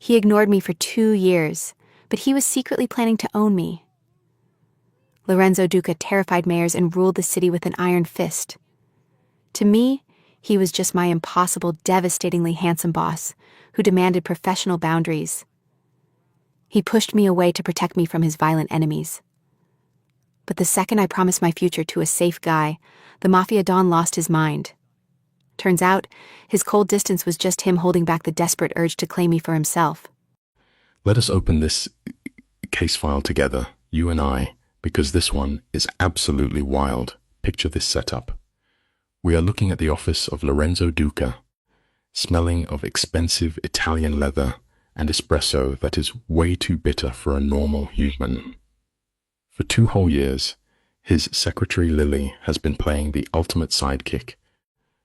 He ignored me for 2 years, but he was secretly planning to own me. Lorenzo Duca terrified mayors and ruled the city with an iron fist. To me, he was just my impossible, devastatingly handsome boss who demanded professional boundaries. He pushed me away to protect me from his violent enemies. But the second I promised my future to a safe guy, the Mafia Don lost his mind. Turns out, his cold distance was just him holding back the desperate urge to claim me for himself. Let us open this case file together, you and I, because this one is absolutely wild. Picture this setup. We are looking at the office of Lorenzo Duca, smelling of expensive Italian leather and espresso that is way too bitter for a normal human. For 2 whole years, his secretary Lily has been playing the ultimate sidekick,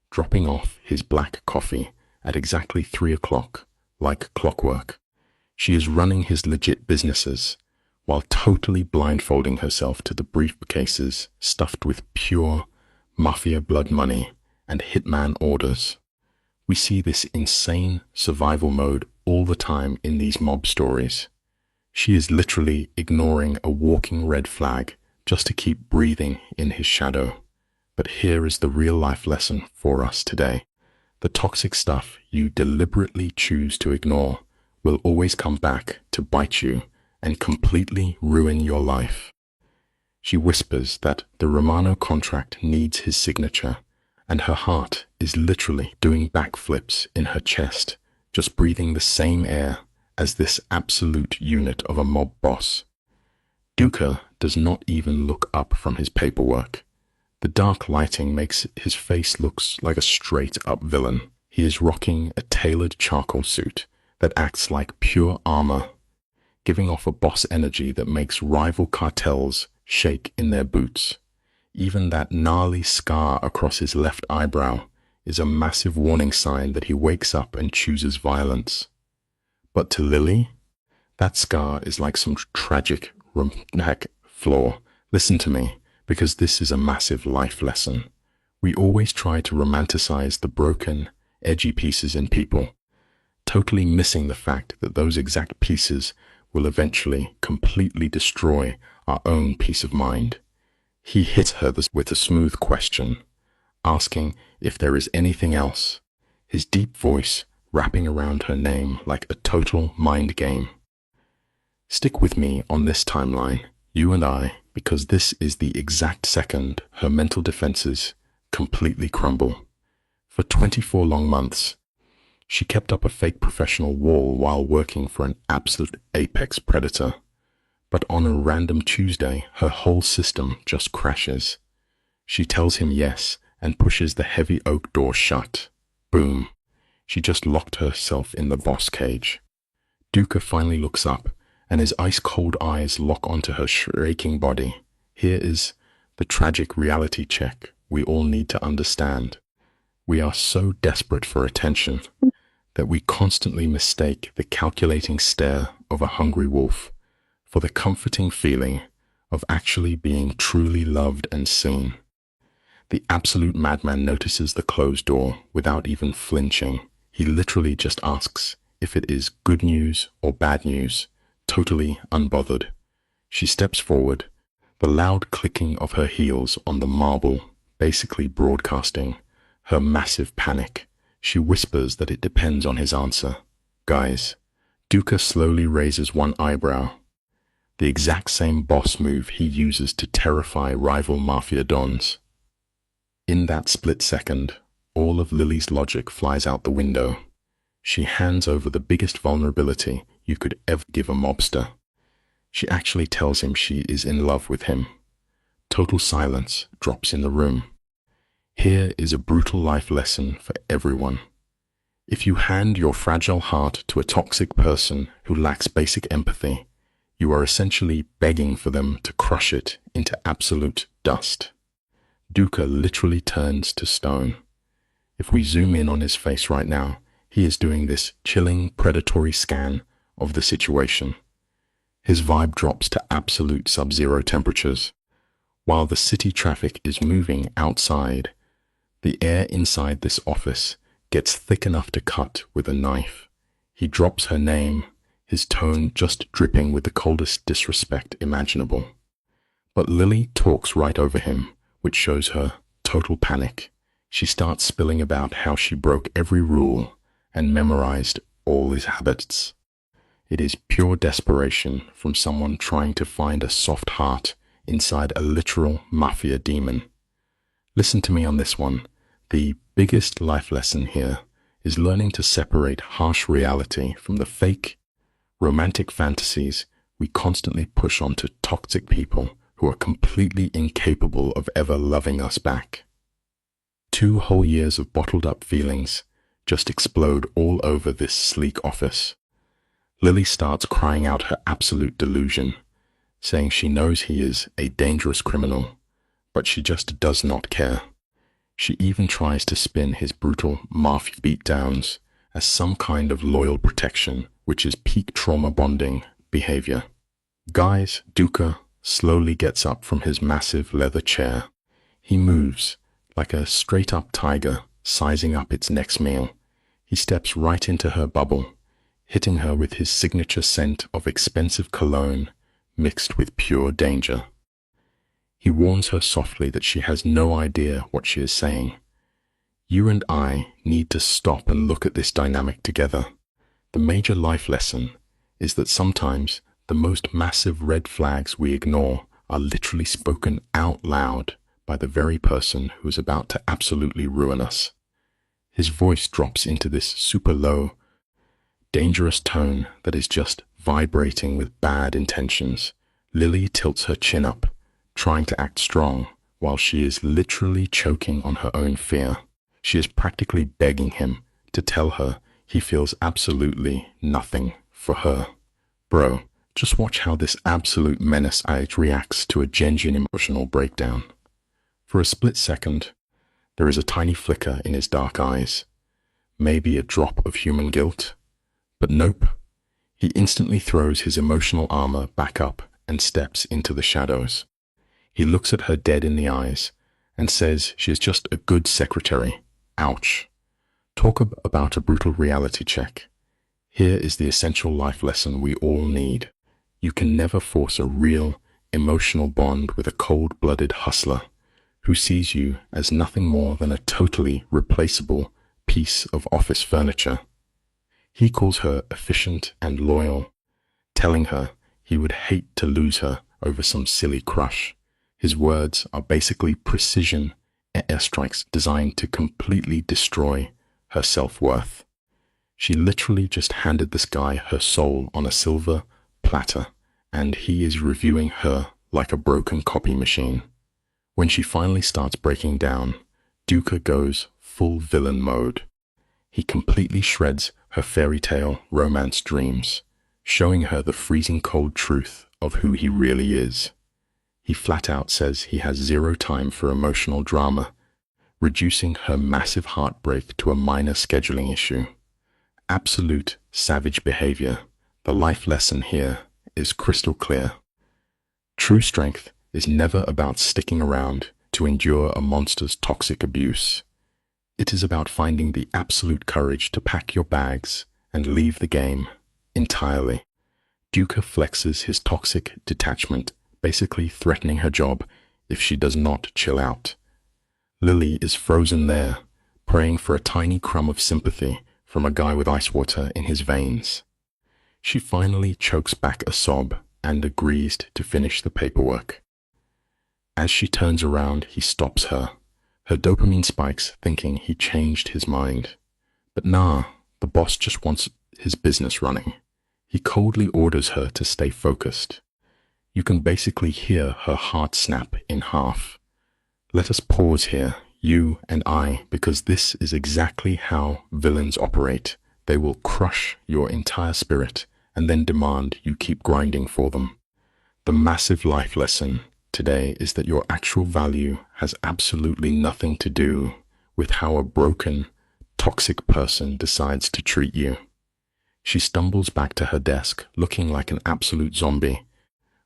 dropping off his black coffee at exactly 3 o'clock, like clockwork. She is running his legit businesses, while totally blindfolding herself to the briefcases stuffed with pure Mafia blood money and hitman orders. We see this insane survival mode all the time in these mob stories. She is literally ignoring a walking red flag just to keep breathing in his shadow. But here is the real-life lesson for us today. The toxic stuff you deliberately choose to ignore will always come back to bite you and completely ruin your life. She whispers that the Romano contract needs his signature, and her heart is literally doing backflips in her chest, just breathing the same air as this absolute unit of a mob boss. Duca does not even look up from his paperwork. The dark lighting makes his face look like a straight-up villain. He is rocking a tailored charcoal suit that acts like pure armor, giving off a boss energy that makes rival cartels shake in their boots. Even that gnarly scar across his left eyebrow is a massive warning sign that he wakes up and chooses violence. But to Lily, that scar is like some tragic romantic flaw. Listen to me, because this is a massive life lesson. We always try to romanticize the broken, edgy pieces in people, totally missing the fact that those exact pieces will eventually completely destroy our own peace of mind. He hit her with a smooth question, asking if there is anything else, his deep voice wrapping around her name like a total mind game. Stick with me on this timeline, you and I, because this is the exact second her mental defenses completely crumble. For 24 long months, she kept up a fake professional wall while working for an absolute apex predator. But on a random Tuesday, her whole system just crashes. She tells him yes and pushes the heavy oak door shut. Boom. She just locked herself in the boss cage. Duca finally looks up, and his ice-cold eyes lock onto her shaking body. Here is the tragic reality check we all need to understand. We are so desperate for attention that we constantly mistake the calculating stare of a hungry wolf for the comforting feeling of actually being truly loved and seen. The absolute madman notices the closed door without even flinching. He literally just asks if it is good news or bad news, totally unbothered. She steps forward, the loud clicking of her heels on the marble, basically broadcasting her massive panic. She whispers that it depends on his answer. Guys, Duca slowly raises one eyebrow, the exact same boss move he uses to terrify rival Mafia dons. In that split second, all of Lily's logic flies out the window. She hands over the biggest vulnerability you could ever give a mobster. She actually tells him she is in love with him. Total silence drops in the room. Here is a brutal life lesson for everyone. If you hand your fragile heart to a toxic person who lacks basic empathy, you are essentially begging for them to crush it into absolute dust. Duca literally turns to stone. If we zoom in on his face right now, he is doing this chilling, predatory scan of the situation. His vibe drops to absolute sub-zero temperatures. While the city traffic is moving outside, the air inside this office gets thick enough to cut with a knife. He drops her name, his tone just dripping with the coldest disrespect imaginable. But Lily talks right over him, which shows her total panic. She starts spilling about how she broke every rule and memorized all his habits. It is pure desperation from someone trying to find a soft heart inside a literal mafia demon. Listen to me on this one. The biggest life lesson here is learning to separate harsh reality from the fake, romantic fantasies we constantly push onto toxic people who are completely incapable of ever loving us back. 2 whole years of bottled up feelings just explode all over this sleek office. Lily starts crying out her absolute delusion, saying she knows he is a dangerous criminal, but she just does not care. She even tries to spin his brutal Mafia beatdowns as some kind of loyal protection, which is peak trauma bonding behavior. Guys, Duca slowly gets up from his massive leather chair. He moves like a straight-up tiger sizing up its next meal. He steps right into her bubble, hitting her with his signature scent of expensive cologne mixed with pure danger. He warns her softly that she has no idea what she is saying. You and I need to stop and look at this dynamic together. The major life lesson is that sometimes the most massive red flags we ignore are literally spoken out loud by the very person who is about to absolutely ruin us. His voice drops into this super low, dangerous tone that is just vibrating with bad intentions. Lily tilts her chin up, trying to act strong, while she is literally choking on her own fear. She is practically begging him to tell her he feels absolutely nothing for her. Bro, just watch how this absolute menace reacts to a genuine emotional breakdown. For a split second, there is a tiny flicker in his dark eyes, maybe a drop of human guilt. But nope, he instantly throws his emotional armor back up and steps into the shadows. He looks at her dead in the eyes and says she is just a good secretary. Ouch. Talk about a brutal reality check. Here is the essential life lesson we all need. You can never force a real, emotional bond with a cold-blooded hustler who sees you as nothing more than a totally replaceable piece of office furniture. He calls her efficient and loyal, telling her he would hate to lose her over some silly crush. His words are basically precision airstrikes designed to completely destroy her self-worth. She literally just handed this guy her soul on a silver platter, and he is reviewing her like a broken copy machine. When she finally starts breaking down, Duca goes full villain mode. He completely shreds her fairy tale romance dreams, showing her the freezing cold truth of who he really is. He flat out says he has zero time for emotional drama, reducing her massive heartbreak to a minor scheduling issue. Absolute savage behavior. The life lesson here is crystal clear. True strength is never about sticking around to endure a monster's toxic abuse. It is about finding the absolute courage to pack your bags and leave the game entirely. Duca flexes his toxic detachment, basically threatening her job if she does not chill out. Lily is frozen there, praying for a tiny crumb of sympathy from a guy with ice water in his veins. She finally chokes back a sob and agrees to finish the paperwork. As she turns around, he stops her. Her dopamine spikes, thinking he changed his mind. But nah, the boss just wants his business running. He coldly orders her to stay focused. You can basically hear her heart snap in half. Let us pause here, you and I, because this is exactly how villains operate. They will crush your entire spirit and then demand you keep grinding for them. The massive life lesson today is that your actual value has absolutely nothing to do with how a broken, toxic person decides to treat you. She stumbles back to her desk, looking like an absolute zombie,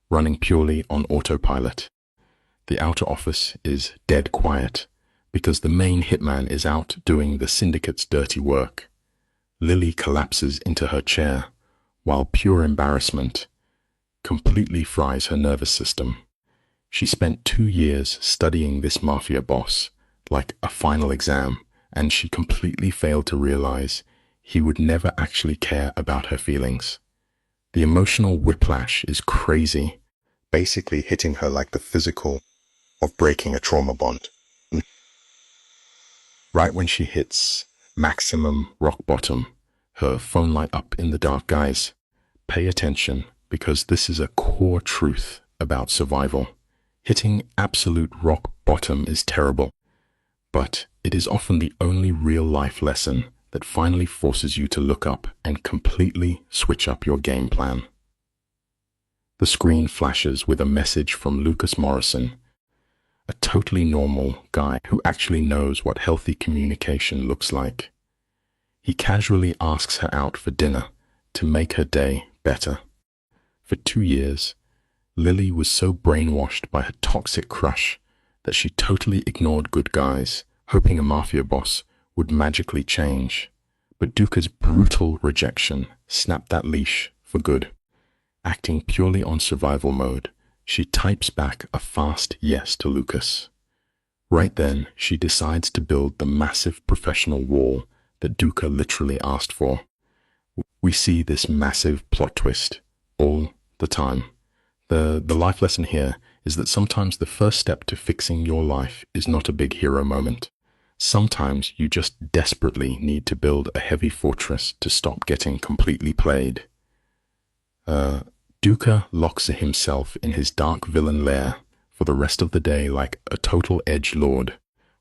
running purely on autopilot. The outer office is dead quiet because the main hitman is out doing the syndicate's dirty work. Lily collapses into her chair, while pure embarrassment completely fries her nervous system. She spent 2 years studying this mafia boss, like a final exam, and she completely failed to realize he would never actually care about her feelings. The emotional whiplash is crazy, basically hitting her like the physical of breaking a trauma bond. Right when she hits maximum rock bottom, her phone light up in the dark. Guys, pay attention, because this is a core truth about survival. Hitting absolute rock bottom is terrible, but it is often the only real-life lesson that finally forces you to look up and completely switch up your game plan. The screen flashes with a message from Lucas Morrison, a totally normal guy who actually knows what healthy communication looks like. He casually asks her out for dinner to make her day better. For 2 years, Lily was so brainwashed by her toxic crush that she totally ignored good guys, hoping a mafia boss would magically change. But Duca's brutal rejection snapped that leash for good. Acting purely on survival mode, she types back a fast yes to Lucas. Right then, she decides to build the massive professional wall that Duca literally asked for. We see this massive plot twist all the time. The life lesson here is that sometimes the first step to fixing your life is not a big hero moment. Sometimes you just desperately need to build a heavy fortress to stop getting completely played. Duca locks himself in his dark villain lair for the rest of the day like a total edgelord.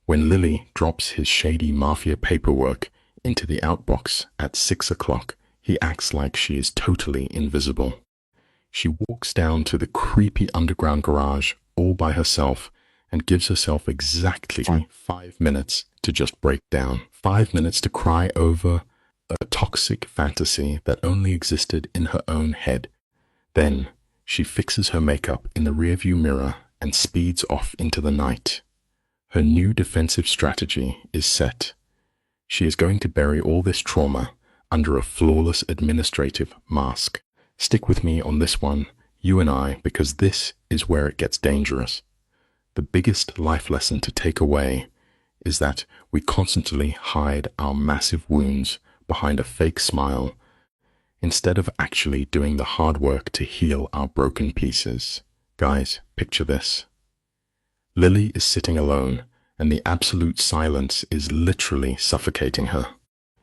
When Lily drops his shady mafia paperwork into the outbox at 6 o'clock, he acts like she is totally invisible. She walks down to the creepy underground garage all by herself and gives herself exactly 5 minutes to just break down. 5 minutes to cry over a toxic fantasy that only existed in her own head. Then she fixes her makeup in the rearview mirror and speeds off into the night. Her new defensive strategy is set. She is going to bury all this trauma under a flawless administrative mask. Stick with me on this one, you and I, because this is where it gets dangerous. The biggest life lesson to take away is that we constantly hide our massive wounds behind a fake smile instead of actually doing the hard work to heal our broken pieces. Guys, picture this. Lily is sitting alone, and the absolute silence is literally suffocating her.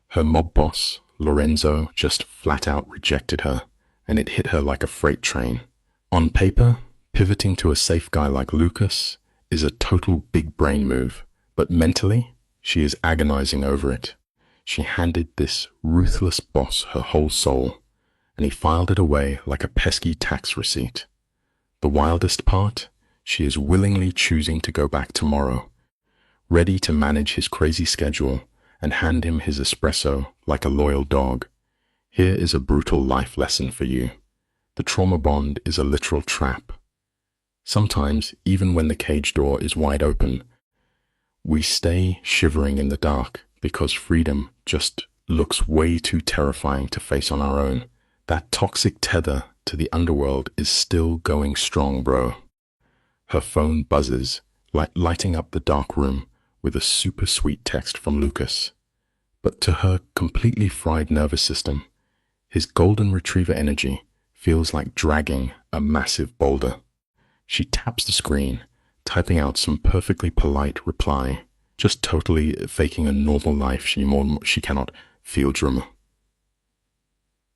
Her mob boss, Lorenzo, just flat out rejected her, and it hit her like a freight train. On paper, pivoting to a safe guy like Lucas is a total big brain move, but mentally, she is agonizing over it. She handed this ruthless boss her whole soul, and he filed it away like a pesky tax receipt. The wildest part, she is willingly choosing to go back tomorrow, ready to manage his crazy schedule and hand him his espresso like a loyal dog. Here is a brutal life lesson for you. The trauma bond is a literal trap. Sometimes, even when the cage door is wide open, we stay shivering in the dark because freedom just looks way too terrifying to face on our own. That toxic tether to the underworld is still going strong, bro. Her phone buzzes, lighting up the dark room with a super sweet text from Lucas. But to her completely fried nervous system, his golden retriever energy feels like dragging a massive boulder. She taps the screen, typing out some perfectly polite reply, just totally faking a normal life she cannot feel drama.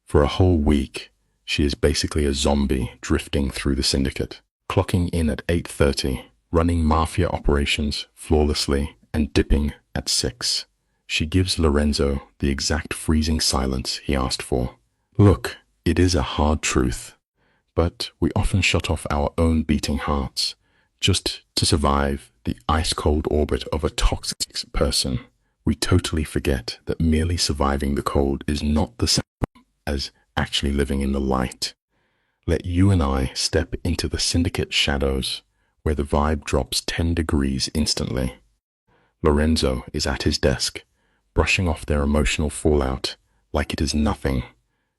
For a whole week, she is basically a zombie drifting through the syndicate, clocking in at 8:30, running mafia operations flawlessly, and dipping at 6. She gives Lorenzo the exact freezing silence he asked for. Look, it is a hard truth, but we often shut off our own beating hearts just to survive the ice-cold orbit of a toxic person. We totally forget that merely surviving the cold is not the same as actually living in the light. Let you and I step into the syndicate shadows where the vibe drops 10 degrees instantly. Lorenzo is at his desk, brushing off their emotional fallout like it is nothing.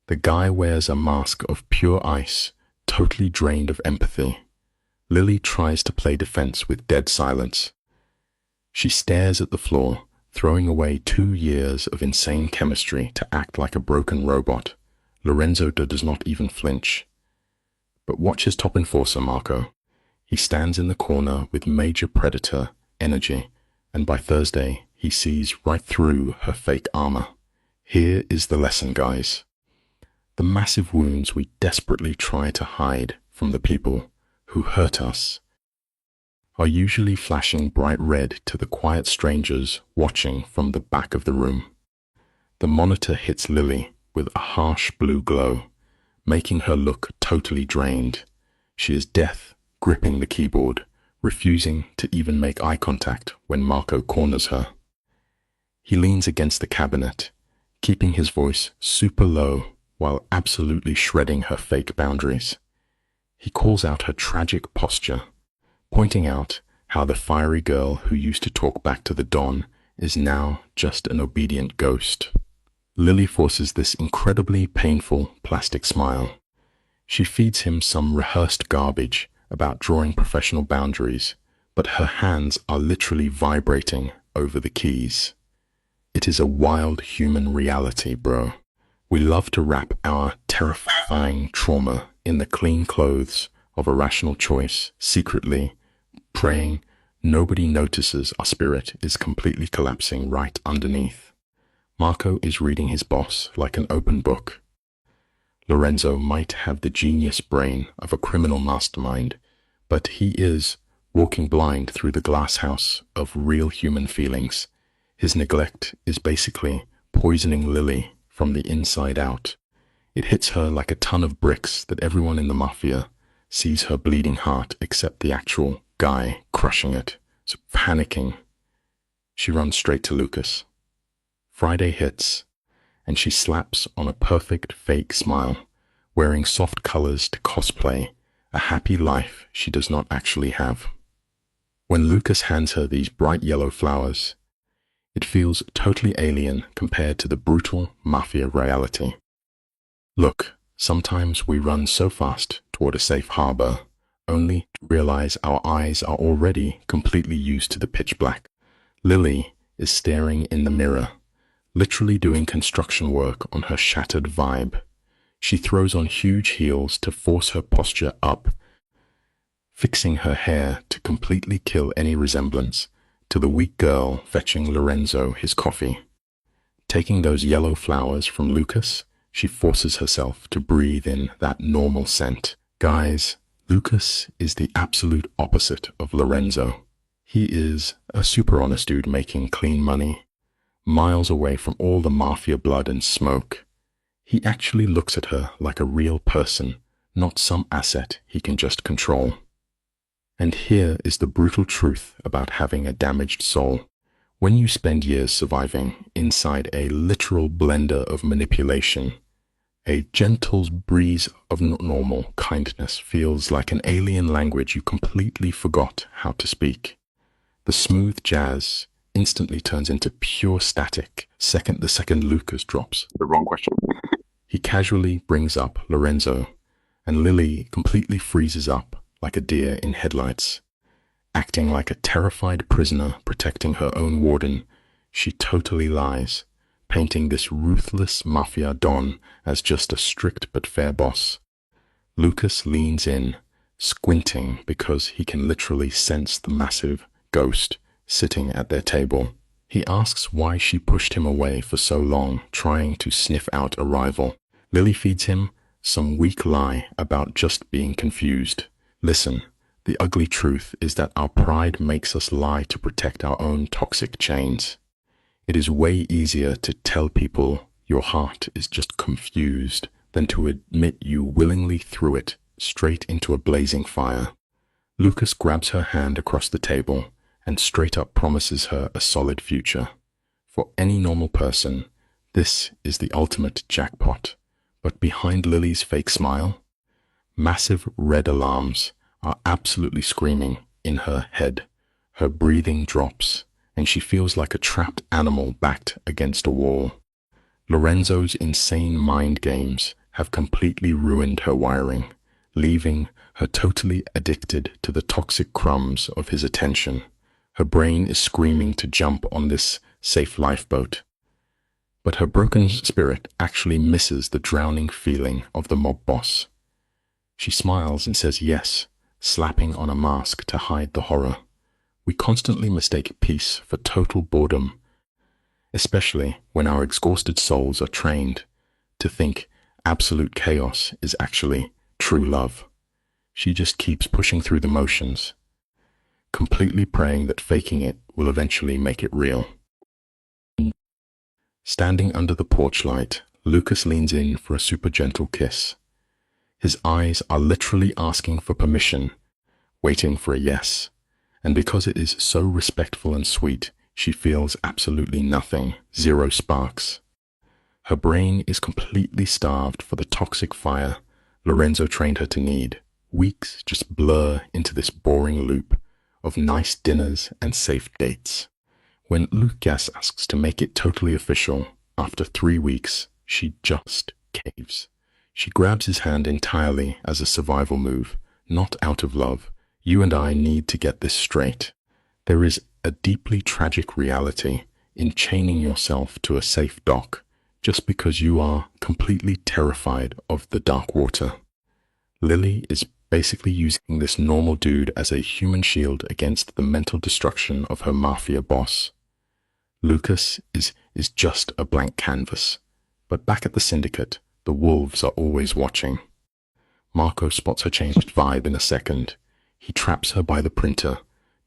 The guy wears a mask of pure ice, totally drained of empathy. Lily tries to play defense with dead silence. She stares at the floor, throwing away 2 years of insane chemistry to act like a broken robot. Lorenzo does not even flinch. But watch his top enforcer, Marco. He stands in the corner with major predator energy, and by Thursday, he sees right through her fake armor. Here is the lesson, guys. The massive wounds we desperately try to hide from the people who hurt us are usually flashing bright red to the quiet strangers watching from the back of the room. The monitor hits Lily with a harsh blue glow, making her look totally drained. She is death, gripping the keyboard, refusing to even make eye contact when Marco corners her. He leans against the cabinet, keeping his voice super low while absolutely shredding her fake boundaries. He calls out her tragic posture, pointing out how the fiery girl who used to talk back to the Don is now just an obedient ghost. Lily forces this incredibly painful plastic smile. She feeds him some rehearsed garbage about drawing professional boundaries, but her hands are literally vibrating over the keys. It is a wild human reality, bro. We love to wrap our terrifying trauma in the clean clothes of a rational choice, secretly praying nobody notices our spirit is completely collapsing right underneath. Marco is reading his boss like an open book. Lorenzo might have the genius brain of a criminal mastermind, but he is walking blind through the glass house of real human feelings. His neglect is basically poisoning Lily from the inside out. It hits her like a ton of bricks that everyone in the Mafia sees her bleeding heart except the actual guy crushing it. So panicking, she runs straight to Lucas. Friday hits, and she slaps on a perfect fake smile, wearing soft colors to cosplay a happy life she does not actually have. When Lucas hands her these bright yellow flowers, it feels totally alien compared to the brutal Mafia reality. Look, sometimes we run so fast toward a safe harbor, only to realize our eyes are already completely used to the pitch black. Lily is staring in the mirror, literally doing construction work on her shattered vibe. She throws on huge heels to force her posture up, fixing her hair to completely kill any resemblance to the weak girl fetching Lorenzo his coffee. Taking those yellow flowers from Lucas, she forces herself to breathe in that normal scent. Guys, Lucas is the absolute opposite of Lorenzo. He is a super honest dude making clean money, miles away from all the Mafia blood and smoke. He actually looks at her like a real person, not some asset he can just control. And here is the brutal truth about having a damaged soul. When you spend years surviving inside a literal blender of manipulation, a gentle breeze of normal kindness feels like an alien language you completely forgot how to speak. The smooth jazz instantly turns into pure static the second Lucas drops the wrong question. He casually brings up Lorenzo, and Lily completely freezes up like a deer in headlights. Acting like a terrified prisoner protecting her own warden, she totally lies, painting this ruthless Mafia Don as just a strict but fair boss. Lucas leans in, squinting because he can literally sense the massive ghost sitting at their table. He asks why she pushed him away for so long, trying to sniff out a rival. Lily feeds him some weak lie about just being confused. Listen, the ugly truth is that our pride makes us lie to protect our own toxic chains. It is way easier to tell people your heart is just confused than to admit you willingly threw it straight into a blazing fire. Lucas grabs her hand across the table and straight up promises her a solid future. For any normal person, this is the ultimate jackpot. But behind Lily's fake smile, massive red alarms are absolutely screaming in her head. Her breathing drops, and she feels like a trapped animal backed against a wall. Lorenzo's insane mind games have completely ruined her wiring, leaving her totally addicted to the toxic crumbs of his attention. Her brain is screaming to jump on this safe lifeboat. But her broken spirit actually misses the drowning feeling of the mob boss. She smiles and says yes, slapping on a mask to hide the horror. We constantly mistake peace for total boredom, especially when our exhausted souls are trained to think absolute chaos is actually true love. She just keeps pushing through the motions, completely praying that faking it will eventually make it real. Standing under the porch light, Lucas leans in for a super gentle kiss. His eyes are literally asking for permission, waiting for a yes. And because it is so respectful and sweet, she feels absolutely nothing, zero sparks. Her brain is completely starved for the toxic fire Lorenzo trained her to need. Weeks just blur into this boring loop of nice dinners and safe dates. When Lucas asks to make it totally official, after 3 weeks, she just caves. She grabs his hand entirely as a survival move, not out of love. You and I need to get this straight. There is a deeply tragic reality in chaining yourself to a safe dock just because you are completely terrified of the dark water. Lily is basically using this normal dude as a human shield against the mental destruction of her Mafia boss. Lucas is just a blank canvas. But back at the syndicate, the wolves are always watching. Marco spots her changed vibe in a second. He traps her by the printer,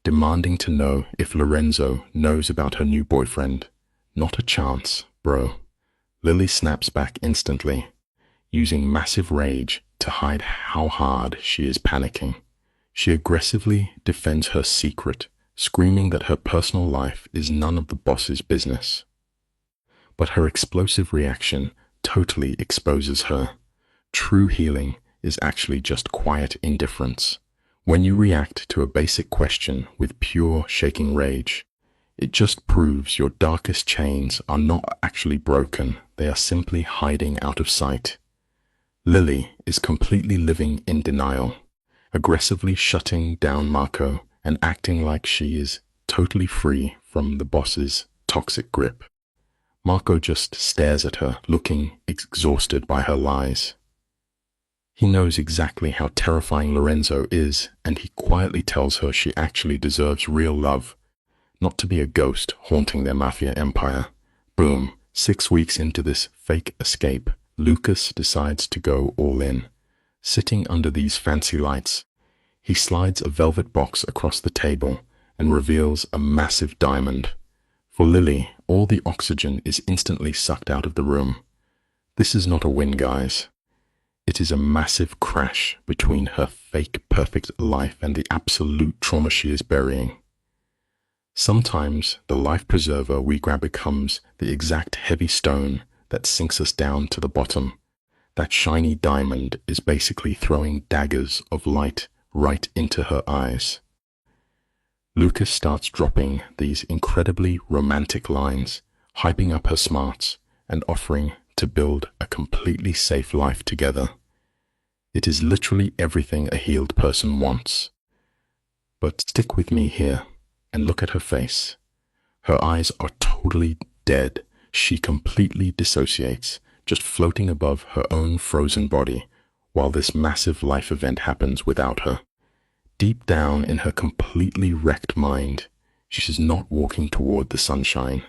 demanding to know if Lorenzo knows about her new boyfriend. Not a chance, bro. Lily snaps back instantly, using massive rage to hide how hard she is panicking. She aggressively defends her secret, screaming that her personal life is none of the boss's business. But her explosive reaction totally exposes her. True healing is actually just quiet indifference. When you react to a basic question with pure shaking rage, it just proves your darkest chains are not actually broken, they are simply hiding out of sight. Lily is completely living in denial, aggressively shutting down Marco and acting like she is totally free from the boss's toxic grip. Marco just stares at her, looking exhausted by her lies. He knows exactly how terrifying Lorenzo is, and he quietly tells her she actually deserves real love, not to be a ghost haunting their Mafia empire. Boom. 6 weeks into this fake escape, Lucas decides to go all in. Sitting under these fancy lights, he slides a velvet box across the table and reveals a massive diamond. For Lily, all the oxygen is instantly sucked out of the room. This is not a win, guys. It is a massive crash between her fake perfect life and the absolute trauma she is burying. Sometimes the life preserver we grab becomes the exact heavy stone that sinks us down to the bottom. That shiny diamond is basically throwing daggers of light right into her eyes. Lucas starts dropping these incredibly romantic lines, hyping up her smarts and offering to build a completely safe life together. It is literally everything a healed person wants. But stick with me here and look at her face. Her eyes are totally dead. She completely dissociates, just floating above her own frozen body, while this massive life event happens without her. Deep down in her completely wrecked mind, she is not walking toward the sunshine.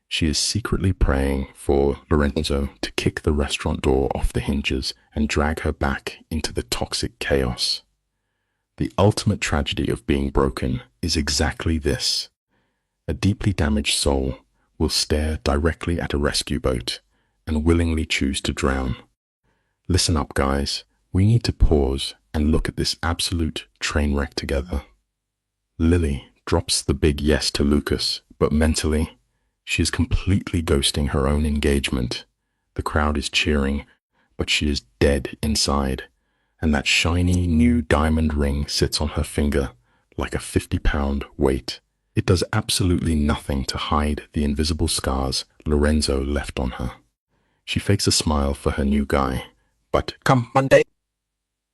She is secretly praying for Lorenzo to kick the restaurant door off the hinges and drag her back into the toxic chaos. The ultimate tragedy of being broken is exactly this. A deeply damaged soul will stare directly at a rescue boat and willingly choose to drown. Listen up, guys. We need to pause and look at this absolute train wreck together. Lily drops the big yes to Lucas, but mentally, she is completely ghosting her own engagement. The crowd is cheering, but she is dead inside, and that shiny new diamond ring sits on her finger like a 50-pound weight. It does absolutely nothing to hide the invisible scars Lorenzo left on her. She fakes a smile for her new guy, but come Monday,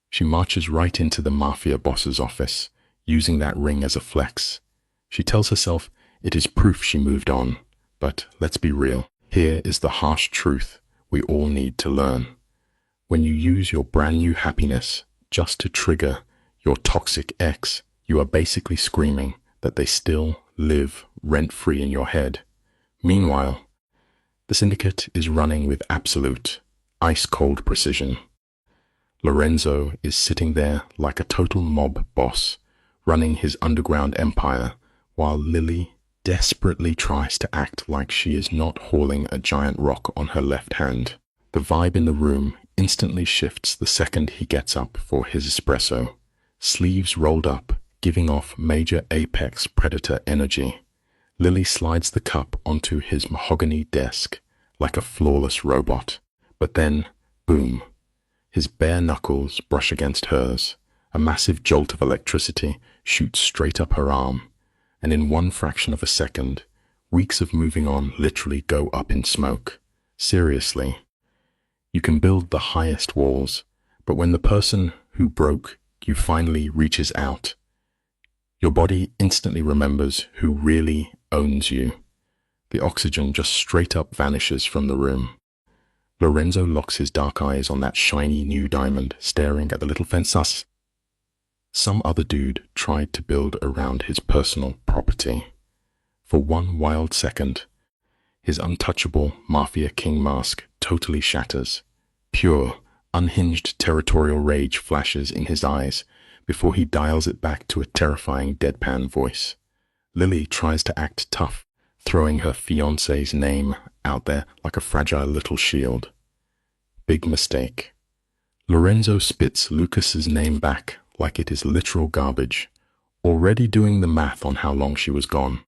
she marches right into the Mafia boss's office, using that ring as a flex. She tells herself it is proof she moved on, but let's be real. Here is the harsh truth we all need to learn. When you use your brand new happiness just to trigger your toxic ex, you are basically screaming that they still live rent-free in your head. Meanwhile, the syndicate is running with absolute, ice-cold precision. Lorenzo is sitting there like a total mob boss, running his underground empire, while Lily desperately tries to act like she is not hauling a giant rock on her left hand. The vibe in the room instantly shifts the second he gets up for his espresso, sleeves rolled up, giving off major apex predator energy. Lily slides the cup onto his mahogany desk like a flawless robot. But then, boom, his bare knuckles brush against hers. A massive jolt of electricity shoots straight up her arm, and in one fraction of a second, weeks of moving on literally go up in smoke. Seriously, you can build the highest walls, but when the person who broke you finally reaches out, your body instantly remembers who really owns you. The oxygen just straight up vanishes from the room. Lorenzo locks his dark eyes on that shiny new diamond, staring at the little fence. Some other dude tried to build around his personal property. For one wild second, his untouchable Mafia King mask totally shatters. Pure, unhinged territorial rage flashes in his eyes before he dials it back to a terrifying deadpan voice. Lily tries to act tough, throwing her fiancé's name out there like a fragile little shield. Big mistake. Lorenzo spits Lucas's name back like it is literal garbage, already doing the math on how long she was gone.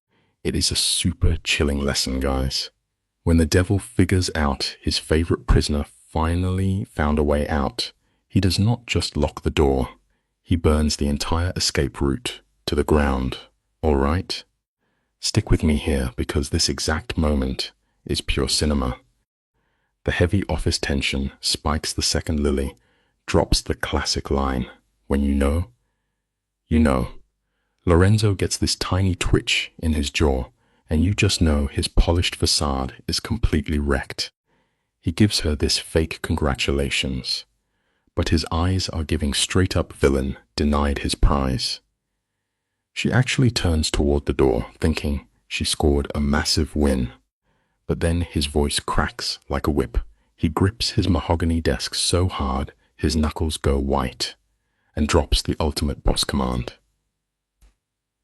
It is a super chilling lesson, guys. When the devil figures out his favorite prisoner finally found a way out, he does not just lock the door, he burns the entire escape route to the ground. All right? Stick with me here because this exact moment is pure cinema. The heavy office tension spikes the second Lily drops the classic line, when you know, you know. Lorenzo gets this tiny twitch in his jaw, and you just know his polished facade is completely wrecked. He gives her this fake congratulations, but his eyes are giving straight-up villain denied his prize. She actually turns toward the door, thinking she scored a massive win. But then his voice cracks like a whip. He grips his mahogany desk so hard his knuckles go white, and drops the ultimate boss command.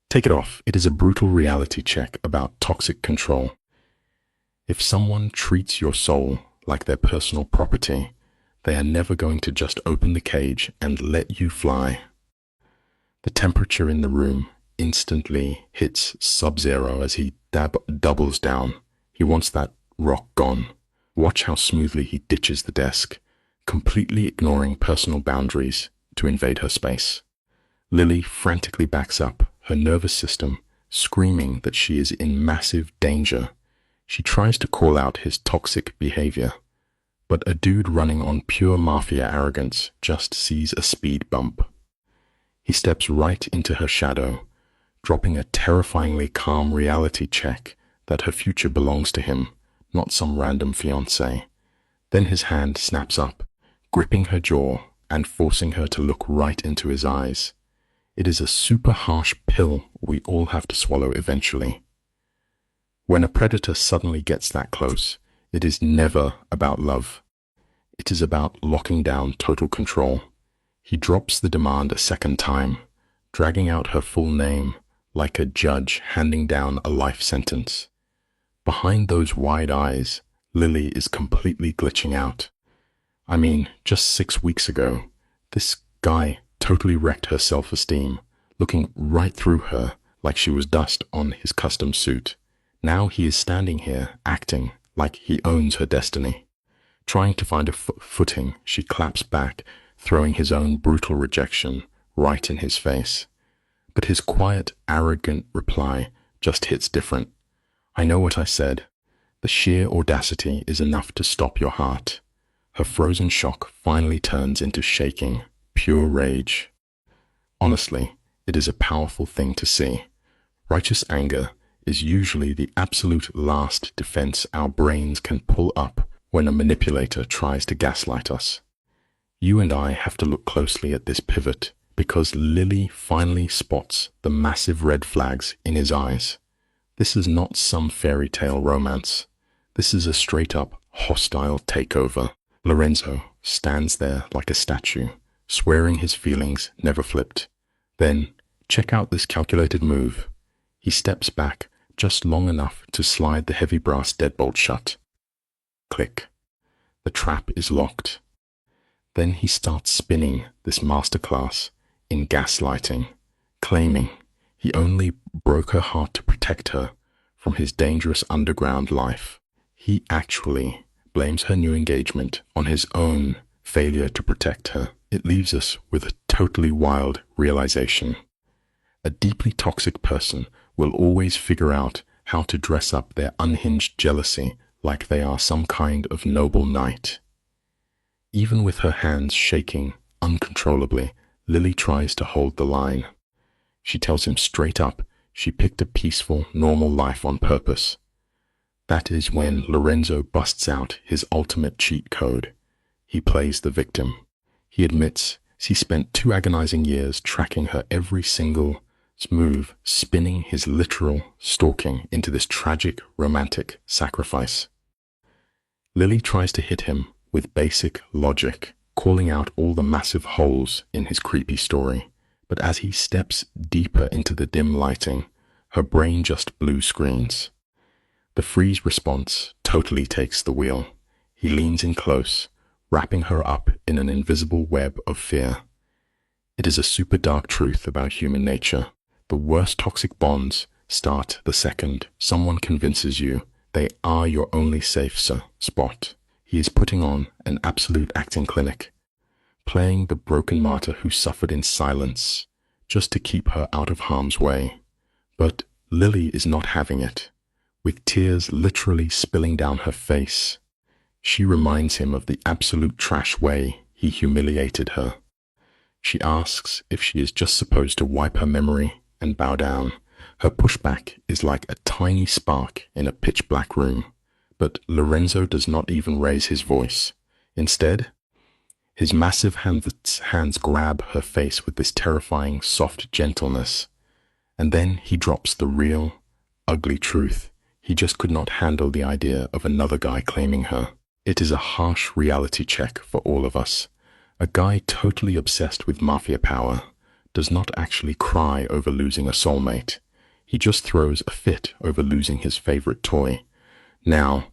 Take it off. It is a brutal reality check about toxic control. If someone treats your soul like their personal property, they are never going to just open the cage and let you fly. The temperature in the room instantly hits sub-zero as he doubles down. He wants that rock gone. Watch how smoothly he ditches the desk, completely ignoring personal boundaries to invade her space. Lily frantically backs up, her nervous system screaming that she is in massive danger. She tries to call out his toxic behavior, but a dude running on pure mafia arrogance just sees a speed bump. He steps right into her shadow, dropping a terrifyingly calm reality check that her future belongs to him, not some random fiancé. Then his hand snaps up, gripping her jaw and forcing her to look right into his eyes. It is a super harsh pill we all have to swallow eventually. When a predator suddenly gets that close, it is never about love. It is about locking down total control. He drops the demand a second time, dragging out her full name like a judge handing down a life sentence. Behind those wide eyes, Lily is completely glitching out. I mean, just 6 weeks ago, this guy totally wrecked her self-esteem, looking right through her like she was dust on his custom suit. Now he is standing here, acting like he owns her destiny. Trying to find a footing, she claps back, throwing his own brutal rejection right in his face. But his quiet, arrogant reply just hits different. I know what I said, The sheer audacity is enough to stop your heart. Her frozen shock finally turns into shaking, pure rage. Honestly, it is a powerful thing to see. Righteous anger is usually the absolute last defense our brains can pull up when a manipulator tries to gaslight us. You and I have to look closely at this pivot because Lily finally spots the massive red flags in his eyes. This is not some fairy tale romance. This is a straight-up hostile takeover. Lorenzo stands there like a statue, swearing his feelings never flipped. Then, check out this calculated move. He steps back just long enough to slide the heavy brass deadbolt shut. Click. The trap is locked. Then he starts spinning this masterclass in gaslighting, claiming he only broke her heart to protect her from his dangerous underground life. He actually blames her new engagement on his own failure to protect her. It leaves us with a totally wild realization. A deeply toxic person will always figure out how to dress up their unhinged jealousy like they are some kind of noble knight. Even with her hands shaking uncontrollably, Lily tries to hold the line. She tells him straight up she picked a peaceful, normal life on purpose. That is when Lorenzo busts out his ultimate cheat code. He plays the victim. He admits he spent 2 agonizing years tracking her every single move, spinning his literal stalking into this tragic, romantic sacrifice. Lily tries to hit him with basic logic, calling out all the massive holes in his creepy story. But as he steps deeper into the dim lighting, her brain just blue screens. The freeze response totally takes the wheel. He leans in close, wrapping her up in an invisible web of fear. It is a super dark truth about human nature. The worst toxic bonds start the second someone convinces you they are your only safe spot. He is putting on an absolute acting clinic, playing the broken martyr who suffered in silence just to keep her out of harm's way. But Lily is not having it. With tears literally spilling down her face, she reminds him of the absolute trash way he humiliated her. She asks if she is just supposed to wipe her memory and bow down. Her pushback is like a tiny spark in a pitch-black room, but Lorenzo does not even raise his voice. Instead, his massive hands grab her face with this terrifying, soft gentleness, and then he drops the real, ugly truth. He just could not handle the idea of another guy claiming her. It is a harsh reality check for all of us. A guy totally obsessed with Mafia power does not actually cry over losing a soulmate. He just throws a fit over losing his favorite toy. Now,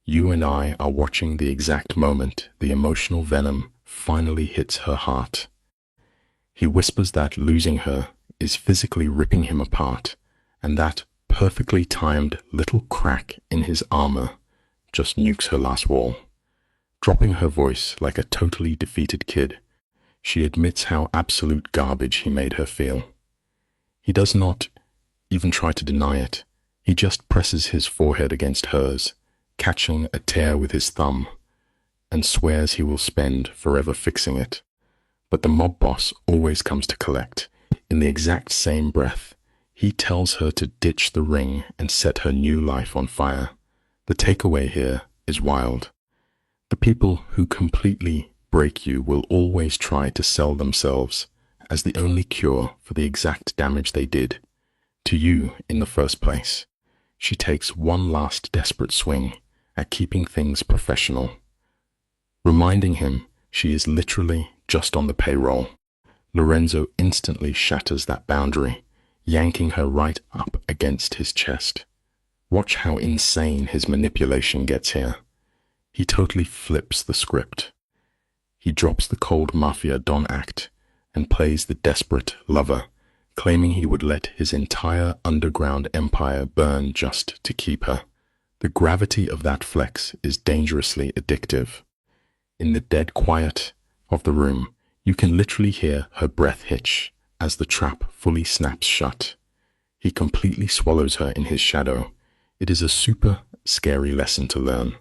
you and I are watching the exact moment the emotional venom finally hits her heart. He whispers that losing her is physically ripping him apart, and that perfectly timed little crack in his armor just nukes her last wall. Dropping her voice like a totally defeated kid, she admits how absolute garbage he made her feel. He does not even try to deny it. He just presses his forehead against hers, catching a tear with his thumb, and swears he will spend forever fixing it. But the mob boss always comes to collect. In the exact same breath, he tells her to ditch the ring and set her new life on fire. The takeaway here is wild. The people who completely break you will always try to sell themselves as the only cure for the exact damage they did to you in the first place. She takes one last desperate swing at keeping things professional, reminding him she is literally just on the payroll. Lorenzo instantly shatters that boundary, yanking her right up against his chest. Watch how insane his manipulation gets here. He totally flips the script. He drops the cold Mafia Don act and plays the desperate lover, claiming he would let his entire underground empire burn just to keep her. The gravity of that flex is dangerously addictive. In the dead quiet of the room, you can literally hear her breath hitch as the trap fully snaps shut. He completely swallows her in his shadow. It is a super scary lesson to learn.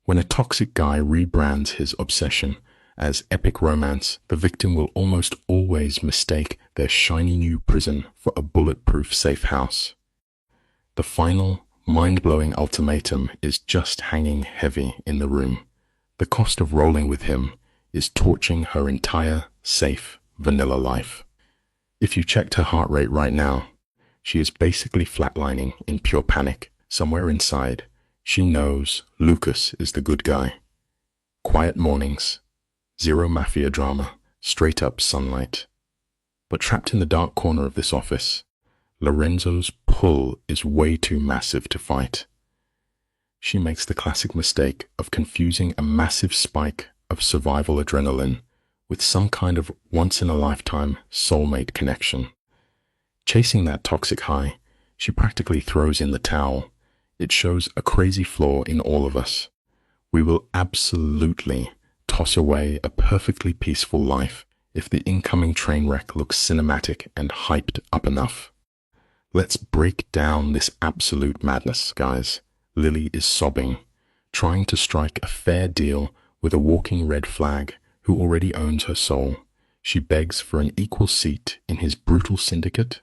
When a toxic guy rebrands his obsession as epic romance, the victim will almost always mistake their shiny new prison for a bulletproof safe house. The final, mind-blowing ultimatum is just hanging heavy in the room. The cost of rolling with him is torching her entire, safe, vanilla life. If you checked her heart rate right now, she is basically flatlining in pure panic. Somewhere inside, she knows Lucas is the good guy. Quiet mornings, zero Mafia drama, straight up sunlight. But trapped in the dark corner of this office, Lorenzo's pull is way too massive to fight. She makes the classic mistake of confusing a massive spike of survival adrenaline with some kind of once-in-a-lifetime soulmate connection. Chasing that toxic high, she practically throws in the towel. It shows a crazy flaw in all of us. We will absolutely toss away a perfectly peaceful life if the incoming train wreck looks cinematic and hyped up enough. Let's break down this absolute madness, guys. Lily is sobbing, trying to strike a fair deal with a walking red flag who already owns her soul. She begs for an equal seat in his brutal syndicate,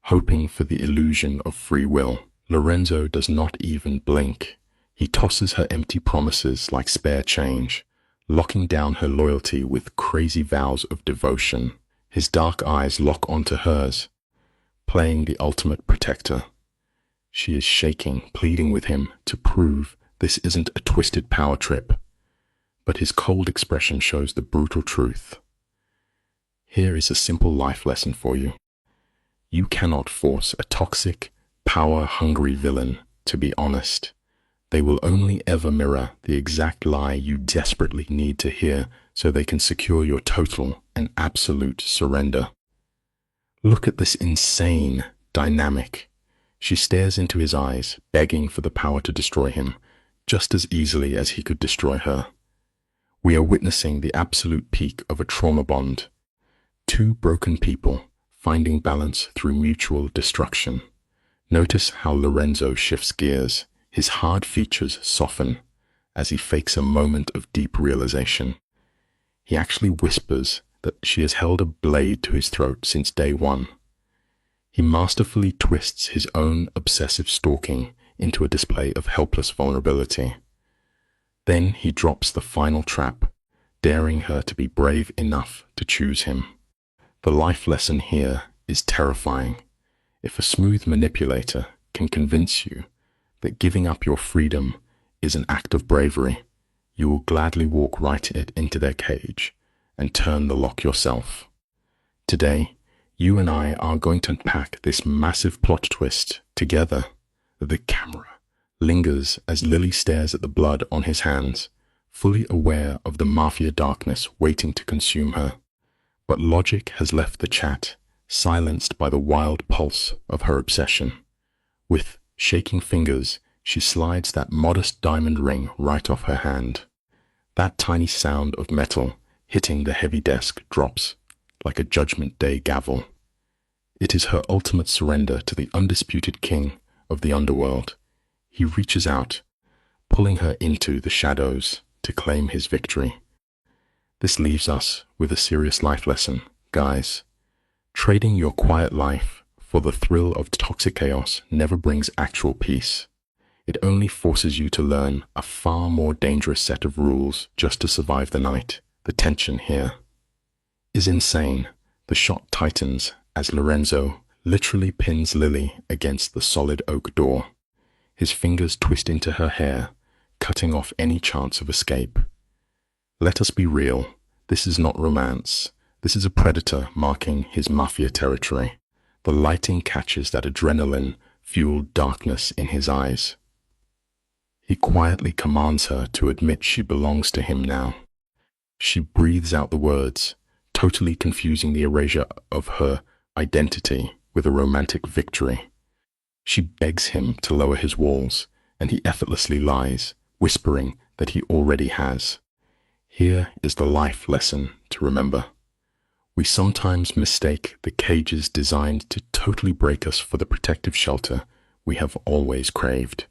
hoping for the illusion of free will. Lorenzo does not even blink. He tosses her empty promises like spare change, locking down her loyalty with crazy vows of devotion. His dark eyes lock onto hers, playing the ultimate protector. She is shaking, pleading with him to prove this isn't a twisted power trip. But his cold expression shows the brutal truth. Here is a simple life lesson for you. You cannot force a toxic, power-hungry villain to be honest. They will only ever mirror the exact lie you desperately need to hear so they can secure your total and absolute surrender. Look at this insane dynamic. She stares into his eyes, begging for the power to destroy him, just as easily as he could destroy her. We are witnessing the absolute peak of a trauma bond. Two broken people finding balance through mutual destruction. Notice how Lorenzo shifts gears. His hard features soften as he fakes a moment of deep realization. He actually whispers that she has held a blade to his throat since day one. He masterfully twists his own obsessive stalking into a display of helpless vulnerability. Then he drops the final trap, daring her to be brave enough to choose him. The life lesson here is terrifying. If a smooth manipulator can convince you that giving up your freedom is an act of bravery, you will gladly walk right into their cage and turn the lock yourself. Today, you and I are going to unpack this massive plot twist together. The camera lingers as Lily stares at the blood on his hands, fully aware of the Mafia darkness waiting to consume her. But logic has left the chat, silenced by the wild pulse of her obsession. With shaking fingers, she slides that modest diamond ring right off her hand. That tiny sound of metal hitting the heavy desk drops like a Judgment Day gavel. It is her ultimate surrender to the undisputed king of the underworld. He reaches out, pulling her into the shadows to claim his victory. This leaves us with a serious life lesson, guys. Trading your quiet life for the thrill of toxic chaos never brings actual peace. It only forces you to learn a far more dangerous set of rules just to survive the night. The tension here is insane. The shot tightens as Lorenzo literally pins Lily against the solid oak door. His fingers twist into her hair, cutting off any chance of escape. Let us be real. This is not romance. This is a predator marking his Mafia territory. The lighting catches that adrenaline-fueled darkness in his eyes. He quietly commands her to admit she belongs to him now. She breathes out the words, totally confusing the erasure of her identity with a romantic victory. She begs him to lower his walls, and he effortlessly lies, whispering that he already has. Here is the life lesson to remember. We sometimes mistake the cages designed to totally break us for the protective shelter we have always craved.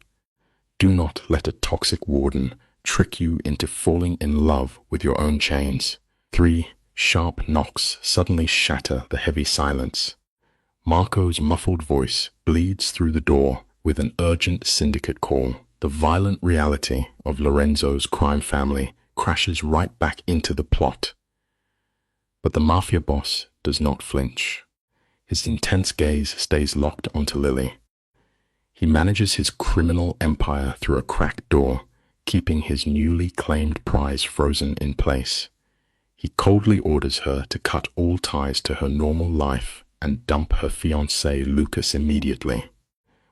Do not let a toxic warden trick you into falling in love with your own chains. 3. Sharp knocks suddenly shatter the heavy silence. Marco's muffled voice bleeds through the door with an urgent syndicate call. The violent reality of Lorenzo's crime family crashes right back into the plot. But the Mafia boss does not flinch. His intense gaze stays locked onto Lily. He manages his criminal empire through a cracked door, keeping his newly claimed prize frozen in place. He coldly orders her to cut all ties to her normal life and dump her fiancé Lucas immediately.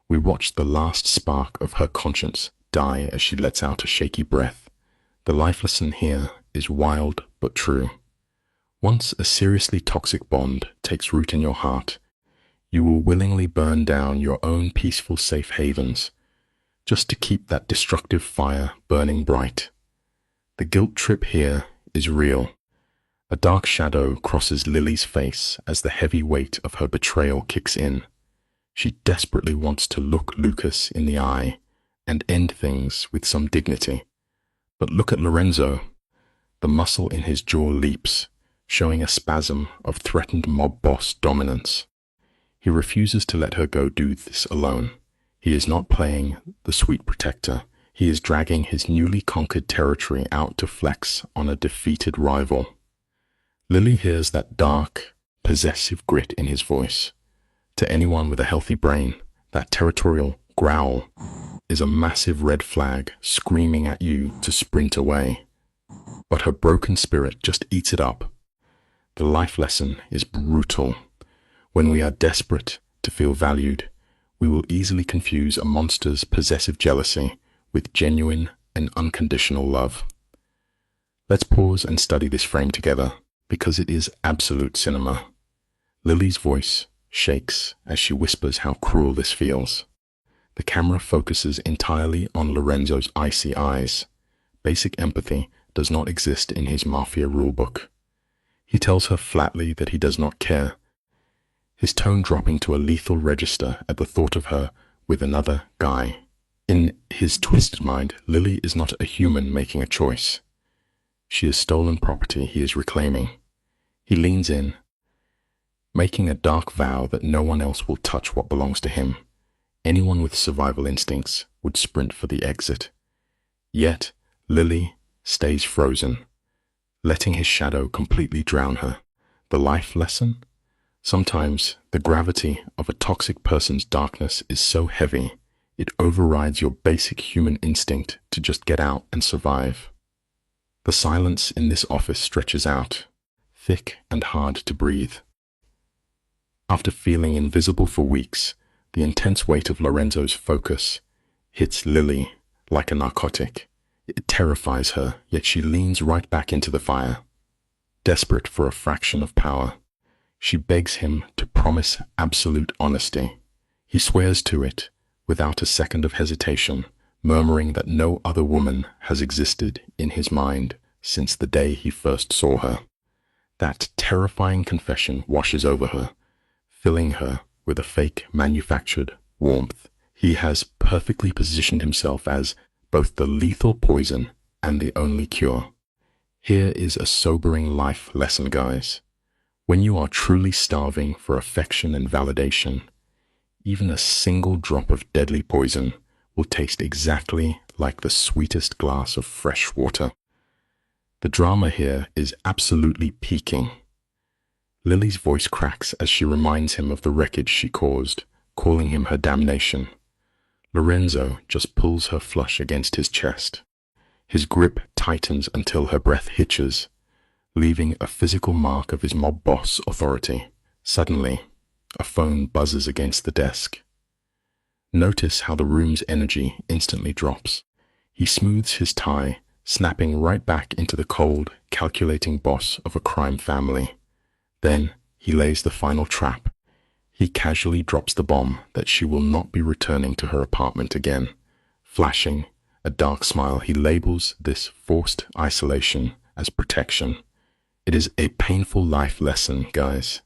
We watch the last spark of her conscience die as she lets out a shaky breath. The life lesson here is wild but true. Once a seriously toxic bond takes root in your heart, you will willingly burn down your own peaceful safe havens just to keep that destructive fire burning bright. The guilt trip here is real. A dark shadow crosses Lily's face as the heavy weight of her betrayal kicks in. She desperately wants to look Lucas in the eye and end things with some dignity. But look at Lorenzo. The muscle in his jaw leaps, showing a spasm of threatened mob boss dominance. He refuses to let her go do this alone. He is not playing the sweet protector. He is dragging his newly conquered territory out to flex on a defeated rival. Lily hears that dark, possessive grit in his voice. To anyone with a healthy brain, that territorial growl is a massive red flag screaming at you to sprint away. But her broken spirit just eats it up. The life lesson is brutal. When we are desperate to feel valued, we will easily confuse a monster's possessive jealousy with genuine and unconditional love. Let's pause and study this frame together, because it is absolute cinema. Lily's voice shakes as she whispers how cruel this feels. The camera focuses entirely on Lorenzo's icy eyes. Basic empathy does not exist in his Mafia rulebook. He tells her flatly that he does not care, his tone dropping to a lethal register at the thought of her with another guy. In his twisted mind, Lily is not a human making a choice. She is stolen property he is reclaiming. He leans in, making a dark vow that no one else will touch what belongs to him. Anyone with survival instincts would sprint for the exit. Yet, Lily stays frozen, letting his shadow completely drown her. The life lesson? Sometimes the gravity of a toxic person's darkness is so heavy, it overrides your basic human instinct to just get out and survive. The silence in this office stretches out, thick and hard to breathe. After feeling invisible for weeks, the intense weight of Lorenzo's focus hits Lily like a narcotic. It terrifies her, yet she leans right back into the fire. Desperate for a fraction of power, she begs him to promise absolute honesty. He swears to it without a second of hesitation, murmuring that no other woman has existed in his mind since the day he first saw her. That terrifying confession washes over her, filling her with a fake manufactured warmth. He has perfectly positioned himself as both the lethal poison and the only cure. Here is a sobering life lesson, guys. When you are truly starving for affection and validation, even a single drop of deadly poison will taste exactly like the sweetest glass of fresh water. The drama here is absolutely peaking. Lily's voice cracks as she reminds him of the wreckage she caused, calling him her damnation. Lorenzo just pulls her flush against his chest. His grip tightens until her breath hitches, leaving a physical mark of his mob boss authority. Suddenly, a phone buzzes against the desk. Notice how the room's energy instantly drops. He smooths his tie, snapping right back into the cold, calculating boss of a crime family. Then he lays the final trap. He casually drops the bomb that she will not be returning to her apartment again. Flashing a dark smile, he labels this forced isolation as protection. It is a painful life lesson, guys.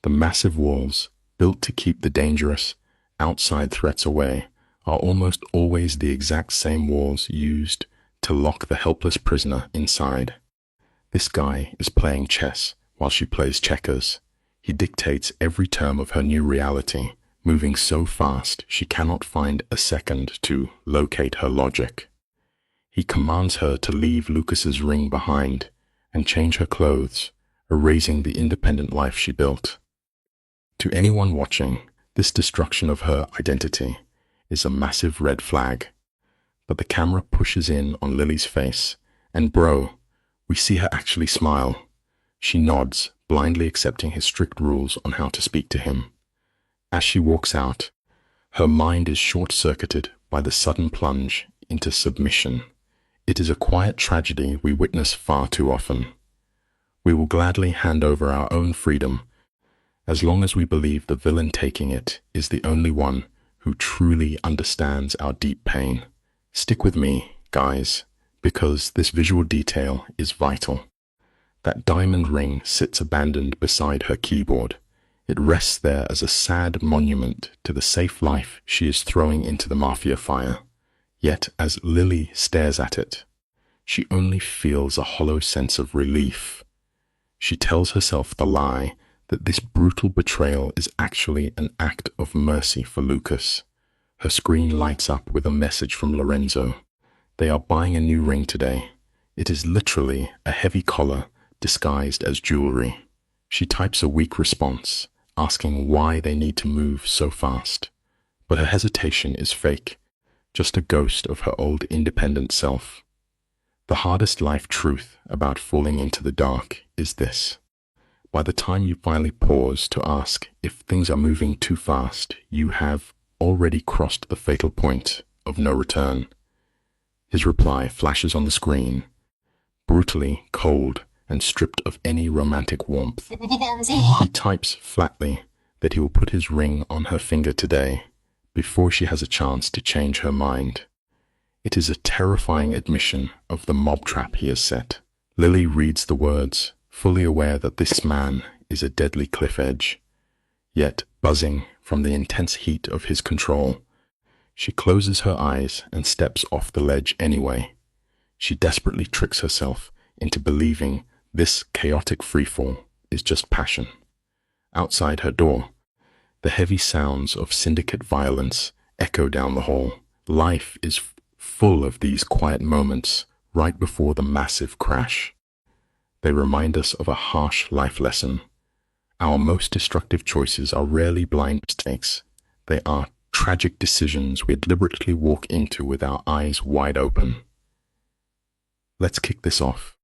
The massive walls, built to keep the dangerous, outside threats away, are almost always the exact same walls used to lock the helpless prisoner inside. This guy is playing chess while she plays checkers. He dictates every term of her new reality, moving so fast she cannot find a second to locate her logic. He commands her to leave Lucas's ring behind and change her clothes, erasing the independent life she built. To anyone watching, this destruction of her identity is a massive red flag. But the camera pushes in on Lily's face, and bro, we see her actually smile. She nods, blindly accepting his strict rules on how to speak to him. As she walks out, her mind is short-circuited by the sudden plunge into submission. It is a quiet tragedy we witness far too often. We will gladly hand over our own freedom as long as we believe the villain taking it is the only one who truly understands our deep pain. Stick with me, guys, because this visual detail is vital. That diamond ring sits abandoned beside her keyboard. It rests there as a sad monument to the safe life she is throwing into the Mafia fire. Yet as Lily stares at it, she only feels a hollow sense of relief. She tells herself the lie that this brutal betrayal is actually an act of mercy for Lucas. Her screen lights up with a message from Lorenzo. They are buying a new ring today. It is literally a heavy collar disguised as jewelry. She types a weak response, asking why they need to move so fast. But her hesitation is fake, just a ghost of her old independent self. The hardest life truth about falling into the dark is this. By the time you finally pause to ask if things are moving too fast, you have already crossed the fatal point of no return. His reply flashes on the screen, brutally cold and stripped of any romantic warmth. He types flatly that he will put his ring on her finger today, before she has a chance to change her mind. It is a terrifying admission of the mob trap he has set. Lily reads the words, fully aware that this man is a deadly cliff edge. Yet, buzzing from the intense heat of his control, she closes her eyes and steps off the ledge anyway. She desperately tricks herself into believing this chaotic freefall is just passion. Outside her door, the heavy sounds of syndicate violence echo down the hall. Life is full of these quiet moments right before the massive crash. They remind us of a harsh life lesson. Our most destructive choices are rarely blind mistakes. They are tragic decisions we deliberately walk into with our eyes wide open. Let's kick this off.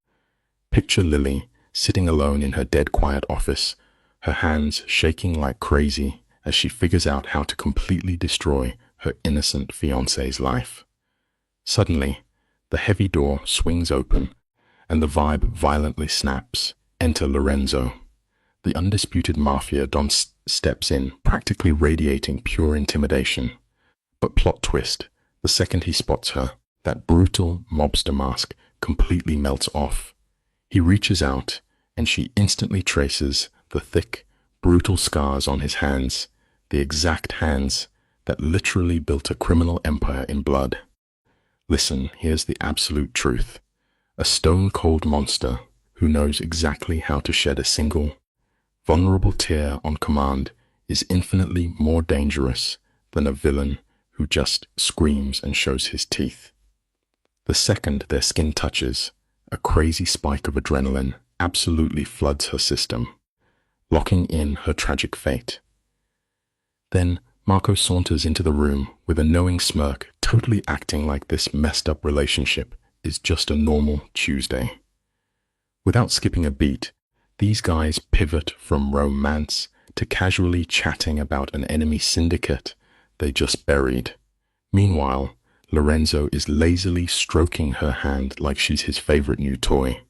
Picture Lily sitting alone in her dead quiet office, her hands shaking like crazy as she figures out how to completely destroy her innocent fiancé's life. Suddenly, the heavy door swings open and the vibe violently snaps. Enter Lorenzo. The undisputed Mafia Don steps in, practically radiating pure intimidation. But plot twist, the second he spots her, that brutal mobster mask completely melts off. He reaches out, and she instantly traces the thick, brutal scars on his hands, the exact hands that literally built a criminal empire in blood. Listen, here's the absolute truth. A stone-cold monster who knows exactly how to shed a single, vulnerable tear on command is infinitely more dangerous than a villain who just screams and shows his teeth. The second their skin touches, a crazy spike of adrenaline absolutely floods her system, locking in her tragic fate. Then Marco saunters into the room with a knowing smirk, totally acting like this messed up relationship is just a normal Tuesday. Without skipping a beat, these guys pivot from romance to casually chatting about an enemy syndicate they just buried. Meanwhile, Lorenzo is lazily stroking her hand like she's his favorite new toy.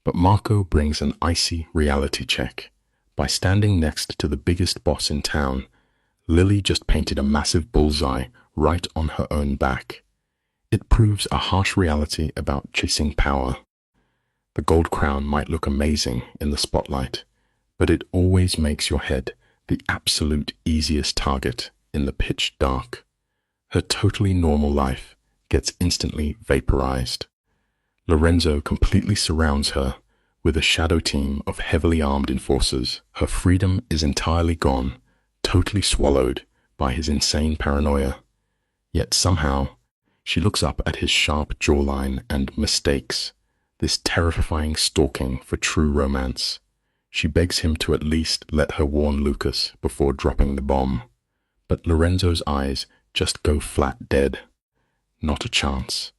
But Marco brings an icy reality check. By standing next to the biggest boss in town, Lily just painted a massive bullseye right on her own back. It proves a harsh reality about chasing power. The gold crown might look amazing in the spotlight, but it always makes your head the absolute easiest target in the pitch dark. Her totally normal life gets instantly vaporized. Lorenzo completely surrounds her with a shadow team of heavily armed enforcers. Her freedom is entirely gone, totally swallowed by his insane paranoia. Yet somehow, she looks up at his sharp jawline and mistakes this terrifying stalking for true romance. She begs him to at least let her warn Lucas before dropping the bomb. But Lorenzo's eyes just go flat dead. Not a chance.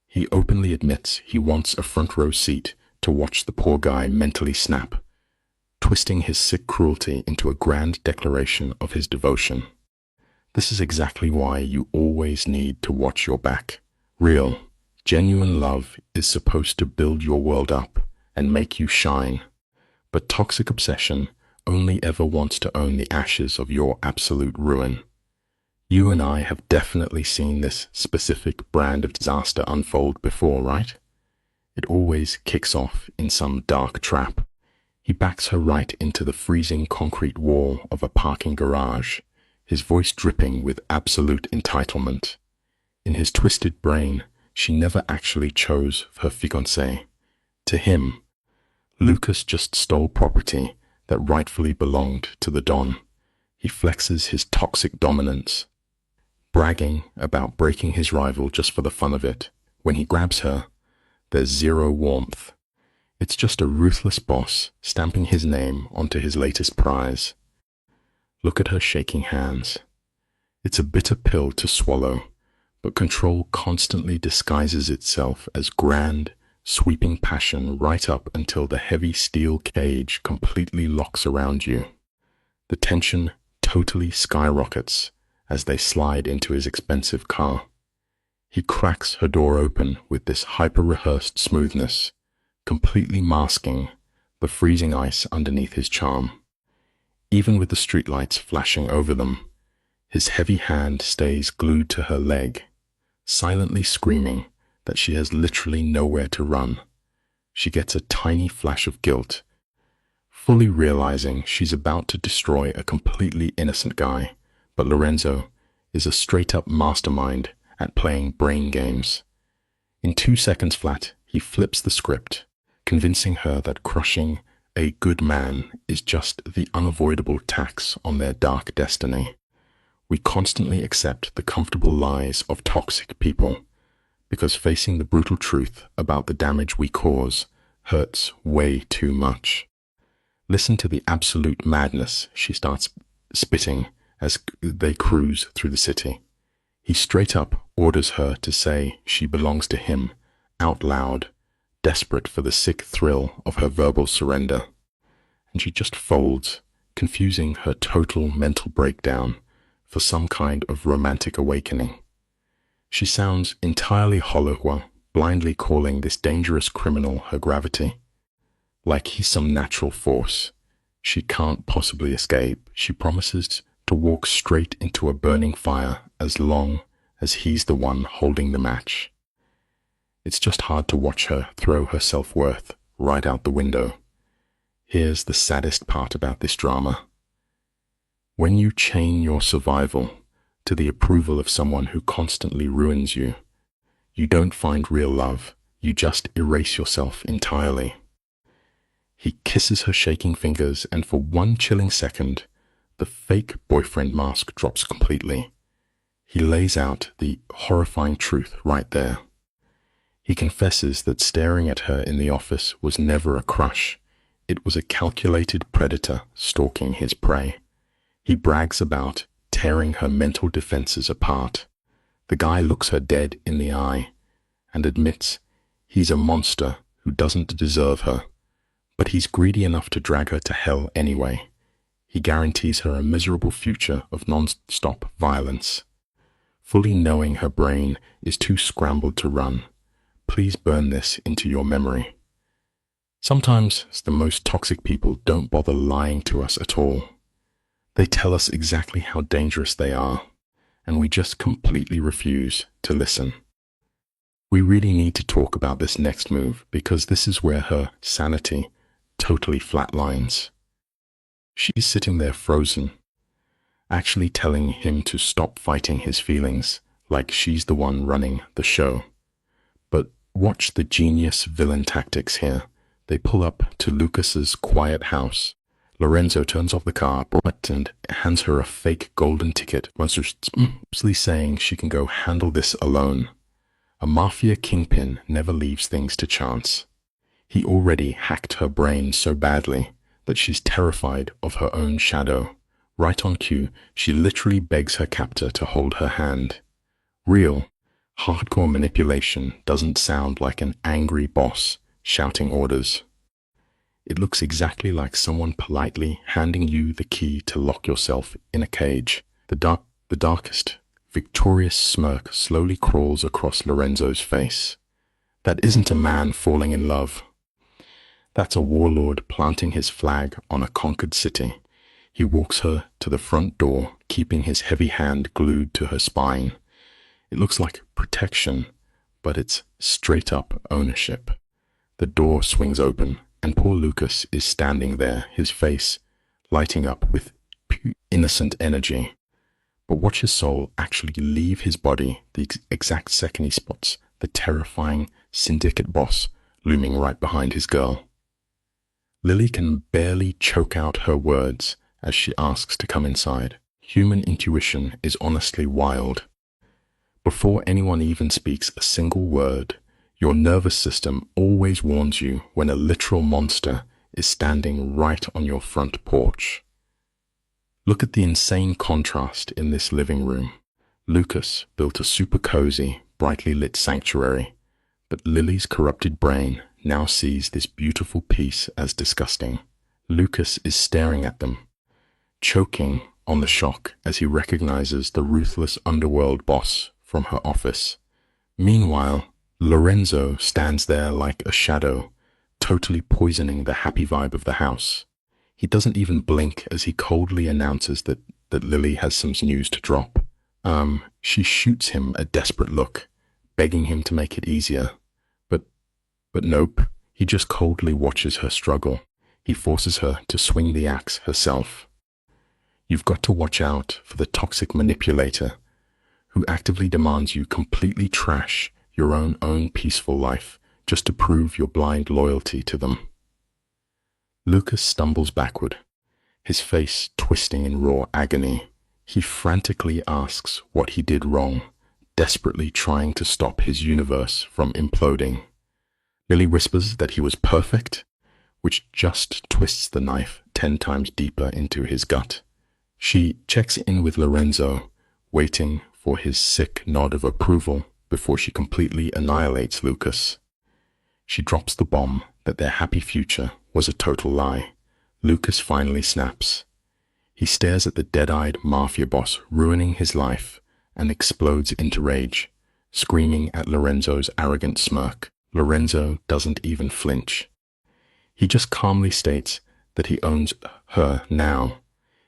He openly admits he wants a front row seat to watch the poor guy mentally snap, twisting his sick cruelty into a grand declaration of his devotion. This is exactly why you always need to watch your back. Real, genuine love is supposed to build your world up and make you shine, but toxic obsession only ever wants to own the ashes of your absolute ruin. You and I have definitely seen this specific brand of disaster unfold before, right? It always kicks off in some dark trap. He backs her right into the freezing concrete wall of a parking garage, his voice dripping with absolute entitlement. In his twisted brain, she never actually chose her fiancé. To him, Lucas just stole property that rightfully belonged to the Don. He flexes his toxic dominance, bragging about breaking his rival just for the fun of it. When he grabs her, there's zero warmth. It's just a ruthless boss stamping his name onto his latest prize. Look at her shaking hands. It's a bitter pill to swallow, but control constantly disguises itself as grand, sweeping passion right up until the heavy steel cage completely locks around you. The tension totally skyrockets as they slide into his expensive car. He cracks her door open with this hyper-rehearsed smoothness, completely masking the freezing ice underneath his charm. Even with the streetlights flashing over them, his heavy hand stays glued to her leg, silently screaming that she has literally nowhere to run. She gets a tiny flash of guilt, fully realizing she's about to destroy a completely innocent guy, but Lorenzo is a straight-up mastermind at playing brain games. In 2 seconds flat, he flips the script, convincing her that crushing a good man is just the unavoidable tax on their dark destiny. We constantly accept the comfortable lies of toxic people, because facing the brutal truth about the damage we cause hurts way too much. Listen to the absolute madness she starts spitting as they cruise through the city. He straight up orders her to say she belongs to him, out loud, desperate for the sick thrill of her verbal surrender. And she just folds, confusing her total mental breakdown for some kind of romantic awakening. She sounds entirely hollow, blindly calling this dangerous criminal her gravity. Like he's some natural force she can't possibly escape. She promises to walk straight into a burning fire as long as he's the one holding the match. It's just hard to watch her throw her self-worth right out the window. Here's the saddest part about this drama. When you chain your survival to the approval of someone who constantly ruins you, you don't find real love, you just erase yourself entirely. He kisses her shaking fingers, and for one chilling second, the fake boyfriend mask drops completely. He lays out the horrifying truth right there. He confesses that staring at her in the office was never a crush. It was a calculated predator stalking his prey. He brags about tearing her mental defenses apart. The guy looks her dead in the eye and admits he's a monster who doesn't deserve her, but he's greedy enough to drag her to hell anyway. He guarantees her a miserable future of non-stop violence. Fully knowing her brain is too scrambled to run, please burn this into your memory. Sometimes the most toxic people don't bother lying to us at all. They tell us exactly how dangerous they are, and we just completely refuse to listen. We really need to talk about this next move, because this is where her sanity totally flatlines. She's sitting there frozen, actually telling him to stop fighting his feelings, like she's the one running the show. But watch the genius villain tactics here. They pull up to Lucas's quiet house. Lorenzo turns off the car and hands her a fake golden ticket, mostly saying she can go handle this alone. A mafia kingpin never leaves things to chance. He already hacked her brain so badly that she's terrified of her own shadow. Right on cue, she literally begs her captor to hold her hand. Real, hardcore manipulation doesn't sound like an angry boss shouting orders. It looks exactly like someone politely handing you the key to lock yourself in a cage. The darkest, victorious smirk slowly crawls across Lorenzo's face. That isn't a man falling in love. That's a warlord planting his flag on a conquered city. He walks her to the front door, keeping his heavy hand glued to her spine. It looks like protection, but it's straight-up ownership. The door swings open, and poor Lucas is standing there, his face lighting up with pure innocent energy. But watch his soul actually leave his body the exact second he spots the terrifying syndicate boss looming right behind his girl. Lily can barely choke out her words as she asks to come inside. Human intuition is honestly wild. Before anyone even speaks a single word, your nervous system always warns you when a literal monster is standing right on your front porch. Look at the insane contrast in this living room. Lucas built a super cozy, brightly lit sanctuary, but Lily's corrupted brain now sees this beautiful piece as disgusting. Lucas is staring at them, choking on the shock as he recognizes the ruthless underworld boss from her office. Meanwhile, Lorenzo stands there like a shadow, totally poisoning the happy vibe of the house. He doesn't even blink as he coldly announces that Lily has some news to drop. She shoots him a desperate look, begging him to make it easier. But nope, he just coldly watches her struggle. He forces her to swing the axe herself. You've got to watch out for the toxic manipulator who actively demands you completely trash your own peaceful life just to prove your blind loyalty to them. Lucas stumbles backward, his face twisting in raw agony. He frantically asks what he did wrong, desperately trying to stop his universe from imploding. Lily whispers that he was perfect, which just twists the knife 10 times deeper into his gut. She checks in with Lorenzo, waiting for his sick nod of approval before she completely annihilates Lucas. She drops the bomb that their happy future was a total lie. Lucas finally snaps. He stares at the dead-eyed mafia boss ruining his life and explodes into rage, screaming at Lorenzo's arrogant smirk. Lorenzo doesn't even flinch. He just calmly states that he owns her now.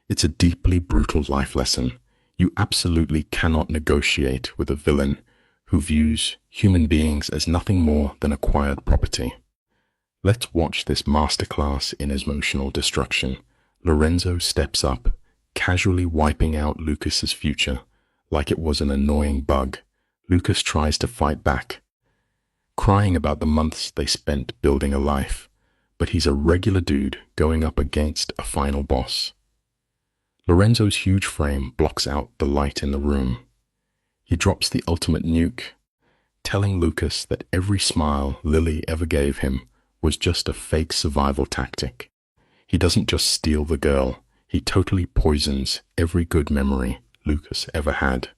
It's a deeply brutal life lesson. You absolutely cannot negotiate with a villain who views human beings as nothing more than acquired property. Let's watch this masterclass in emotional destruction. Lorenzo steps up, casually wiping out Lucas's future like it was an annoying bug. Lucas tries to fight back, crying about the months they spent building a life, but he's a regular dude going up against a final boss. Lorenzo's huge frame blocks out the light in the room. He drops the ultimate nuke, telling Lucas that every smile Lily ever gave him was just a fake survival tactic. He doesn't just steal the girl, he totally poisons every good memory Lucas ever had.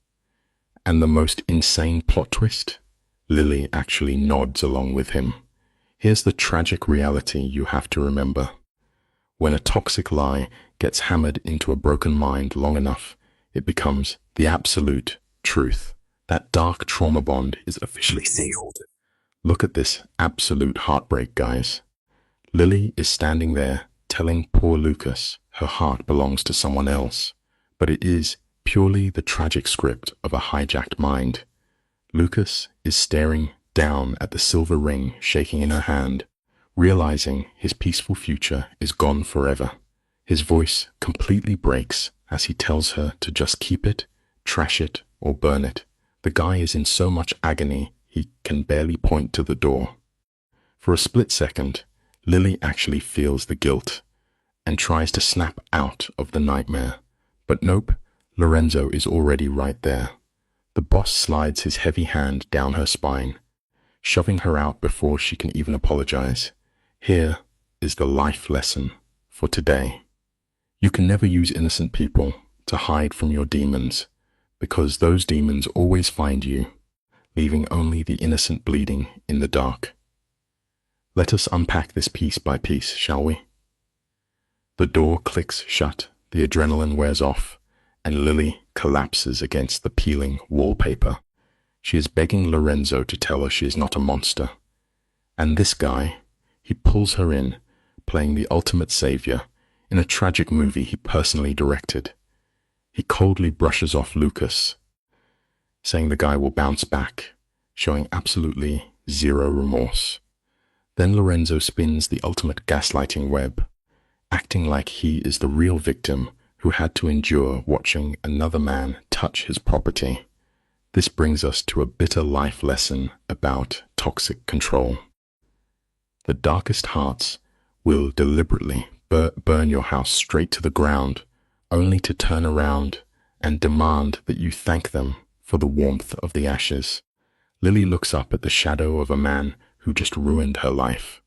And the most insane plot twist? Lily actually nods along with him. Here's the tragic reality you have to remember. When a toxic lie gets hammered into a broken mind long enough, it becomes the absolute truth. That dark trauma bond is officially sealed. Look at this absolute heartbreak, guys. Lily is standing there telling poor Lucas her heart belongs to someone else, but it is purely the tragic script of a hijacked mind. Lucas is staring down at the silver ring shaking in her hand, realizing his peaceful future is gone forever. His voice completely breaks as he tells her to just keep it, trash it, or burn it. The guy is in so much agony he can barely point to the door. For a split second, Lily actually feels the guilt and tries to snap out of the nightmare. But nope, Lorenzo is already right there. The boss slides his heavy hand down her spine, shoving her out before she can even apologize. Here is the life lesson for today. You can never use innocent people to hide from your demons, because those demons always find you, leaving only the innocent bleeding in the dark. Let us unpack this piece by piece, shall we? The door clicks shut, the adrenaline wears off, and Lily collapses against the peeling wallpaper. She is begging Lorenzo to tell her she is not a monster. And this guy, he pulls her in, playing the ultimate savior in a tragic movie he personally directed. He coldly brushes off Lucas, saying the guy will bounce back, showing absolutely zero remorse. Then Lorenzo spins the ultimate gaslighting web, acting like he is the real victim who had to endure watching another man touch his property. This brings us to a bitter life lesson about toxic control. The darkest hearts will deliberately burn your house straight to the ground, only to turn around and demand that you thank them for the warmth of the ashes. Lily looks up at the shadow of a man who just ruined her life.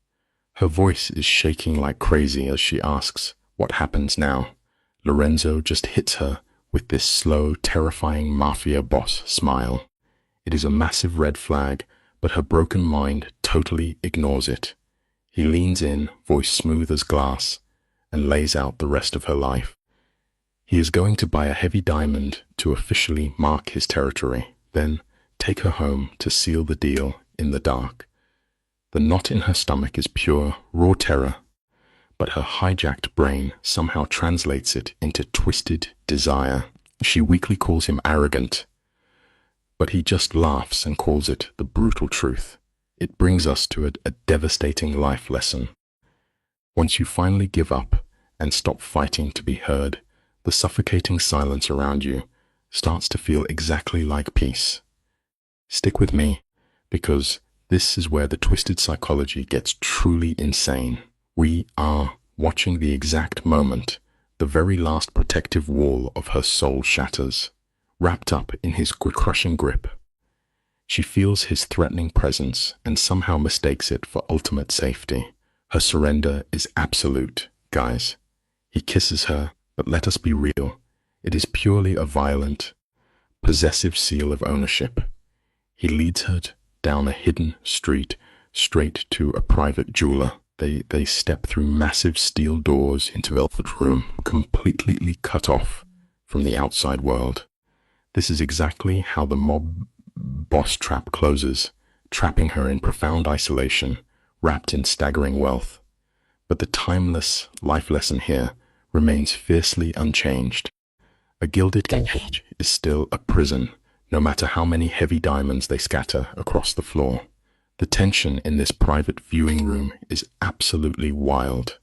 Her voice is shaking like crazy as she asks, "What happens now?" Lorenzo just hits her with this slow, terrifying Mafia boss smile. It is a massive red flag, but her broken mind totally ignores it. He leans in, voice smooth as glass, and lays out the rest of her life. He is going to buy a heavy diamond to officially mark his territory, then take her home to seal the deal in the dark. The knot in her stomach is pure, raw terror, but her hijacked brain somehow translates it into twisted desire. She weakly calls him arrogant, but he just laughs and calls it the brutal truth. It brings us to a devastating life lesson. Once you finally give up and stop fighting to be heard, the suffocating silence around you starts to feel exactly like peace. Stick with me, because this is where the twisted psychology gets truly insane. We are watching the exact moment the very last protective wall of her soul shatters, wrapped up in his crushing grip. She feels his threatening presence and somehow mistakes it for ultimate safety. Her surrender is absolute, guys. He kisses her, but let us be real. It is purely a violent, possessive seal of ownership. He leads her down a hidden street, straight to a private jeweler. They step through massive steel doors into a velvet room, completely cut off from the outside world. This is exactly how the mob boss trap closes, trapping her in profound isolation, wrapped in staggering wealth. But the timeless life lesson here remains fiercely unchanged. A gilded cage is still a prison, no matter how many heavy diamonds they scatter across the floor. The tension in this private viewing room is absolutely wild.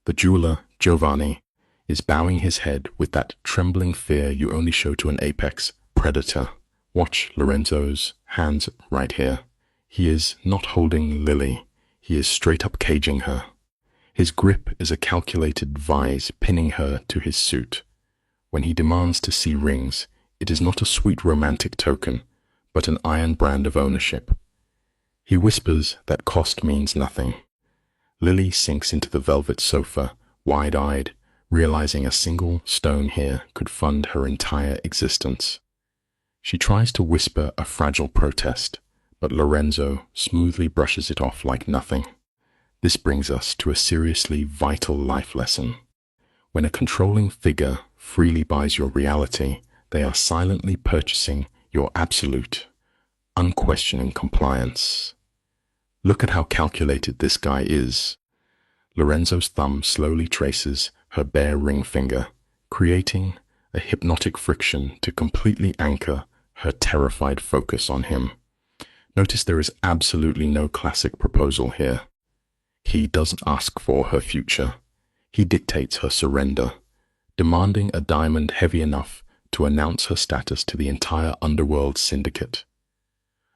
The jeweler, Giovanni, is bowing his head with that trembling fear you only show to an apex predator. Watch Lorenzo's hands right here. He is not holding Lily. He is straight up caging her. His grip is a calculated vise pinning her to his suit. When he demands to see rings, it is not a sweet romantic token, but an iron brand of ownership. He whispers that cost means nothing. Lily sinks into the velvet sofa, wide-eyed, realizing a single stone here could fund her entire existence. She tries to whisper a fragile protest, but Lorenzo smoothly brushes it off like nothing. This brings us to a seriously vital life lesson. When a controlling figure freely buys your reality, they are silently purchasing your absolute, unquestioning compliance. Look at how calculated this guy is. Lorenzo's thumb slowly traces her bare ring finger, creating a hypnotic friction to completely anchor her terrified focus on him. Notice there is absolutely no classic proposal here. He doesn't ask for her future. He dictates her surrender, demanding a diamond heavy enough to announce her status to the entire underworld syndicate.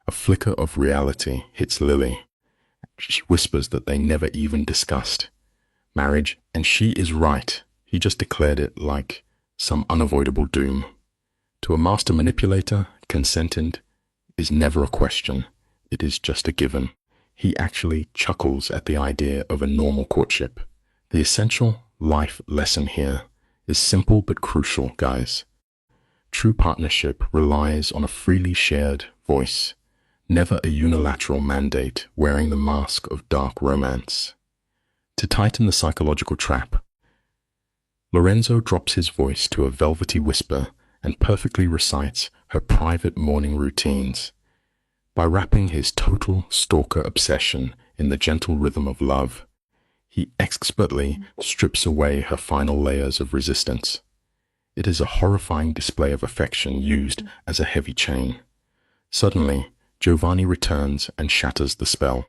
A flicker of reality hits Lily. She whispers that they never even discussed marriage, and she is right. He just declared it like some unavoidable doom. To a master manipulator, consenting is never a question. It is just a given. He actually chuckles at the idea of a normal courtship. The essential life lesson here is simple but crucial, guys. True partnership relies on a freely shared voice, never a unilateral mandate wearing the mask of dark romance. To tighten the psychological trap, Lorenzo drops his voice to a velvety whisper and perfectly recites her private morning routines. By wrapping his total stalker obsession in the gentle rhythm of love, he expertly strips away her final layers of resistance. It is a horrifying display of affection used as a heavy chain. Suddenly, Giovanni returns and shatters the spell.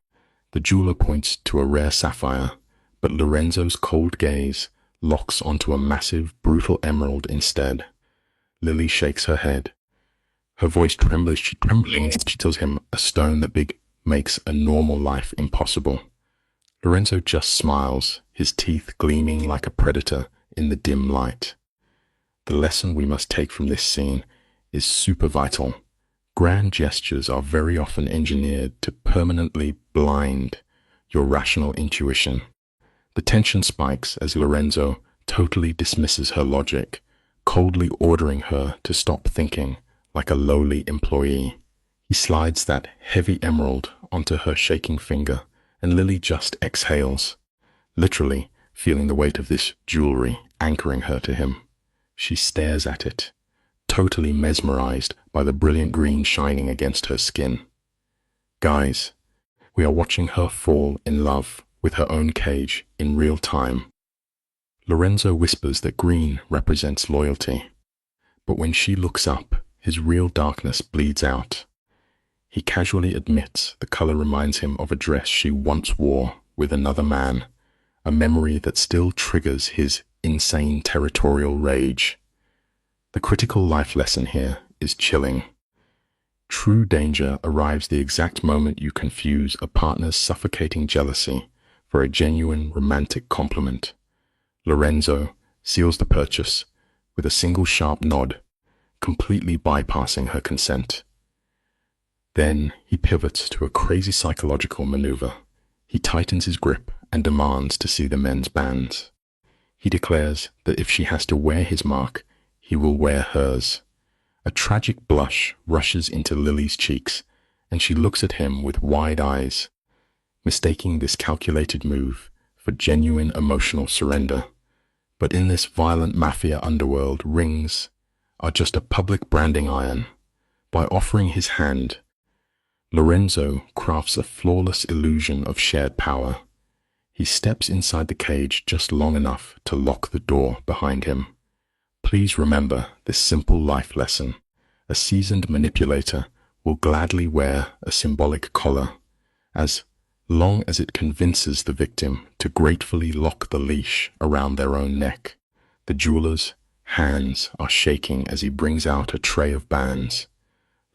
The jeweler points to a rare sapphire, but Lorenzo's cold gaze locks onto a massive, brutal emerald instead. Lily shakes her head. Her voice trembles. She tells him a stone that big makes a normal life impossible. Lorenzo just smiles, his teeth gleaming like a predator in the dim light. The lesson we must take from this scene is super vital. Grand gestures are very often engineered to permanently blind your rational intuition. The tension spikes as Lorenzo totally dismisses her logic, coldly ordering her to stop thinking like a lowly employee. He slides that heavy emerald onto her shaking finger, and Lily just exhales, literally feeling the weight of this jewelry anchoring her to him. She stares at it, totally mesmerized by the brilliant green shining against her skin. Guys, we are watching her fall in love with her own cage in real time. Lorenzo whispers that green represents loyalty, but when she looks up, his real darkness bleeds out. He casually admits the color reminds him of a dress she once wore with another man, a memory that still triggers his insane territorial rage. The critical life lesson here is chilling. True danger arrives the exact moment you confuse a partner's suffocating jealousy for a genuine romantic compliment. Lorenzo seals the purchase with a single sharp nod, completely bypassing her consent. Then he pivots to a crazy psychological maneuver. He tightens his grip and demands to see the men's bands. He declares that if she has to wear his mark, he will wear hers. A tragic blush rushes into Lily's cheeks, and she looks at him with wide eyes, mistaking this calculated move for genuine emotional surrender. But in this violent mafia underworld, rings are just a public branding iron. By offering his hand, Lorenzo crafts a flawless illusion of shared power. He steps inside the cage just long enough to lock the door behind him. Please remember this simple life lesson. A seasoned manipulator will gladly wear a symbolic collar, as long as it convinces the victim to gratefully lock the leash around their own neck. The jeweler's hands are shaking as he brings out a tray of bands.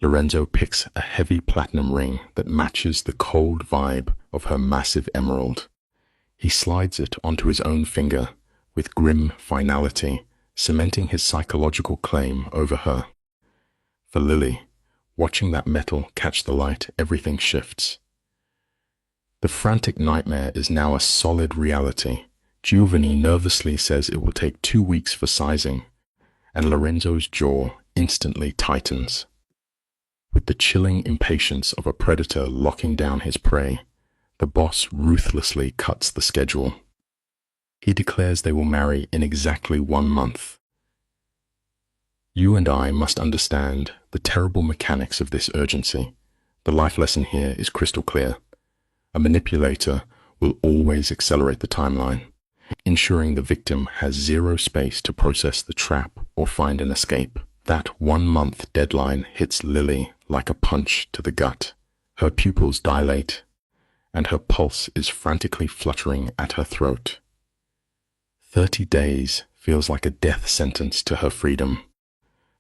Lorenzo picks a heavy platinum ring that matches the cold vibe of her massive emerald. He slides it onto his own finger with grim finality, cementing his psychological claim over her. For Lily, watching that metal catch the light, everything shifts. The frantic nightmare is now a solid reality. Giovanni nervously says it will take 2 weeks for sizing, and Lorenzo's jaw instantly tightens. With the chilling impatience of a predator locking down his prey, the boss ruthlessly cuts the schedule. He declares they will marry in exactly 1 month. You and I must understand the terrible mechanics of this urgency. The life lesson here is crystal clear. A manipulator will always accelerate the timeline, ensuring the victim has zero space to process the trap or find an escape. That 1-month deadline hits Lily like a punch to the gut. Her pupils dilate, and her pulse is frantically fluttering at her throat. 30 days feels like a death sentence to her freedom.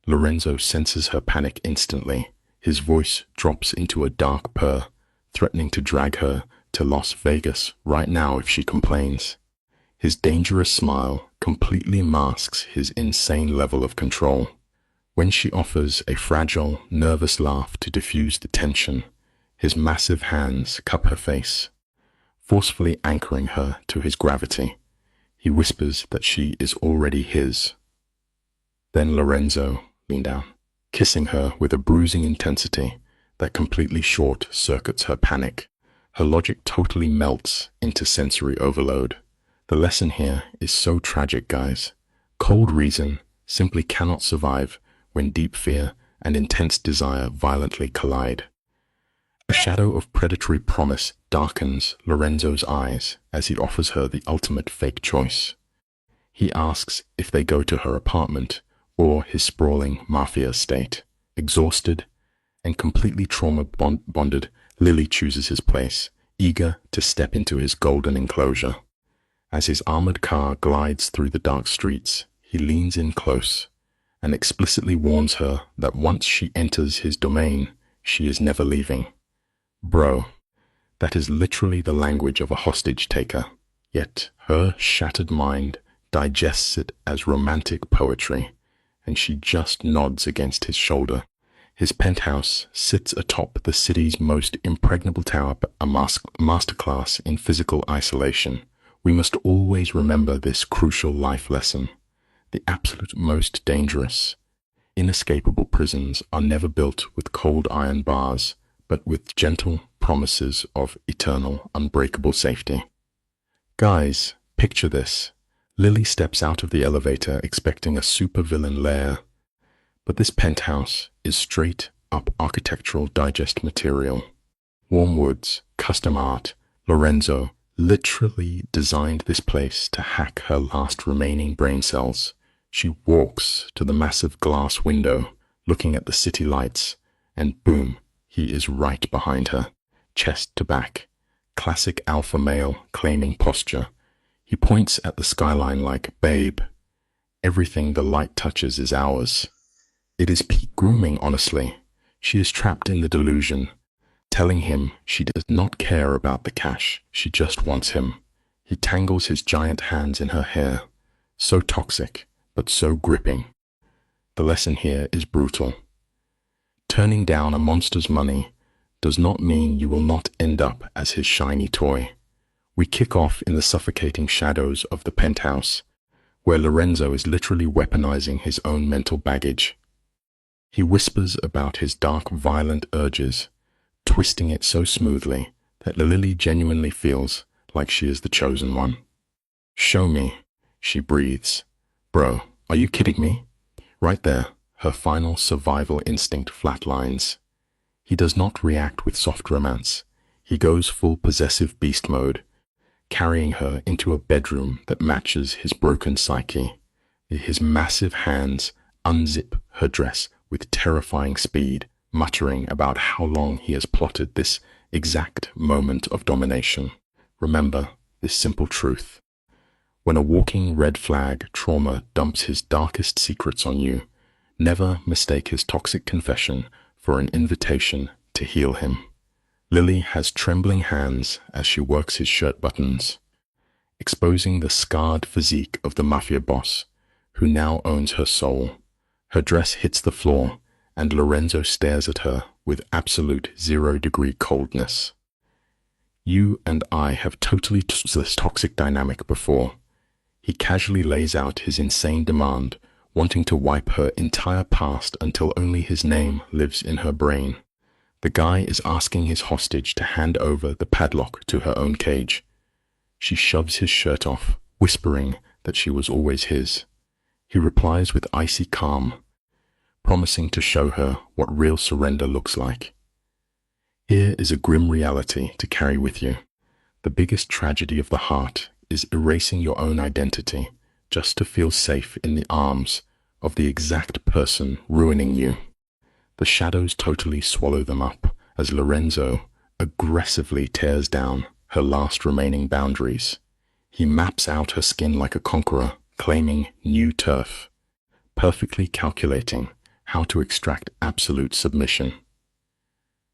Lorenzo senses her panic instantly. His voice drops into a dark purr, threatening to drag her to Las Vegas right now if she complains. His dangerous smile completely masks his insane level of control. When she offers a fragile, nervous laugh to diffuse the tension, his massive hands cup her face, forcefully anchoring her to his gravity. He whispers that she is already his. Then Lorenzo leans down, kissing her with a bruising intensity that completely short-circuits her panic. Her logic totally melts into sensory overload. The lesson here is so tragic, guys. Cold reason simply cannot survive when deep fear and intense desire violently collide. A shadow of predatory promise darkens Lorenzo's eyes as he offers her the ultimate fake choice. He asks if they go to her apartment or his sprawling Mafia estate. Exhausted and completely trauma-bonded, Lily chooses his place, eager to step into his golden enclosure. As his armored car glides through the dark streets, he leans in close and explicitly warns her that once she enters his domain, she is never leaving. Bro, that is literally the language of a hostage taker, yet her shattered mind digests it as romantic poetry, and she just nods against his shoulder. His penthouse sits atop the city's most impregnable tower, a masterclass in physical isolation. We must always remember this crucial life lesson. The absolute most dangerous, inescapable prisons are never built with cold iron bars, but with gentle promises of eternal, unbreakable safety. Guys, picture this. Lily steps out of the elevator expecting a supervillain lair, but this penthouse is straight up architectural digest material. Warm woods, custom art. Lorenzo literally designed this place to hack her last remaining brain cells. She walks to the massive glass window, looking at the city lights, and boom, he is right behind her, chest to back. Classic alpha male claiming posture. He points at the skyline like, babe, everything the light touches is ours. It is peak grooming, honestly. She is trapped in the delusion, telling him she does not care about the cash, she just wants him. He tangles his giant hands in her hair, so toxic, but so gripping. The lesson here is brutal. Turning down a monster's money does not mean you will not end up as his shiny toy. We kick off in the suffocating shadows of the penthouse, where Lorenzo is literally weaponizing his own mental baggage. He whispers about his dark, violent urges, twisting it so smoothly that Lily genuinely feels like she is the chosen one. Show me, she breathes. Bro, are you kidding me? Right there, her final survival instinct flatlines. He does not react with soft romance. He goes full possessive beast mode, carrying her into a bedroom that matches his broken psyche. His massive hands unzip her dress with terrifying speed, muttering about how long he has plotted this exact moment of domination. Remember this simple truth. When a walking red flag trauma dumps his darkest secrets on you, never mistake his toxic confession for an invitation to heal him. Lily has trembling hands as she works his shirt buttons, exposing the scarred physique of the Mafia boss, who now owns her soul. Her dress hits the floor, and Lorenzo stares at her with absolute 0-degree coldness. You and I have totally this toxic dynamic before. He casually lays out his insane demand, wanting to wipe her entire past until only his name lives in her brain. The guy is asking his hostage to hand over the padlock to her own cage. She shoves his shirt off, whispering that she was always his. He replies with icy calm, promising to show her what real surrender looks like. Here is a grim reality to carry with you. The biggest tragedy of the heart is erasing your own identity just to feel safe in the arms of the exact person ruining you. The shadows totally swallow them up as Lorenzo aggressively tears down her last remaining boundaries. He maps out her skin like a conqueror, claiming new turf, perfectly calculating how to extract absolute submission.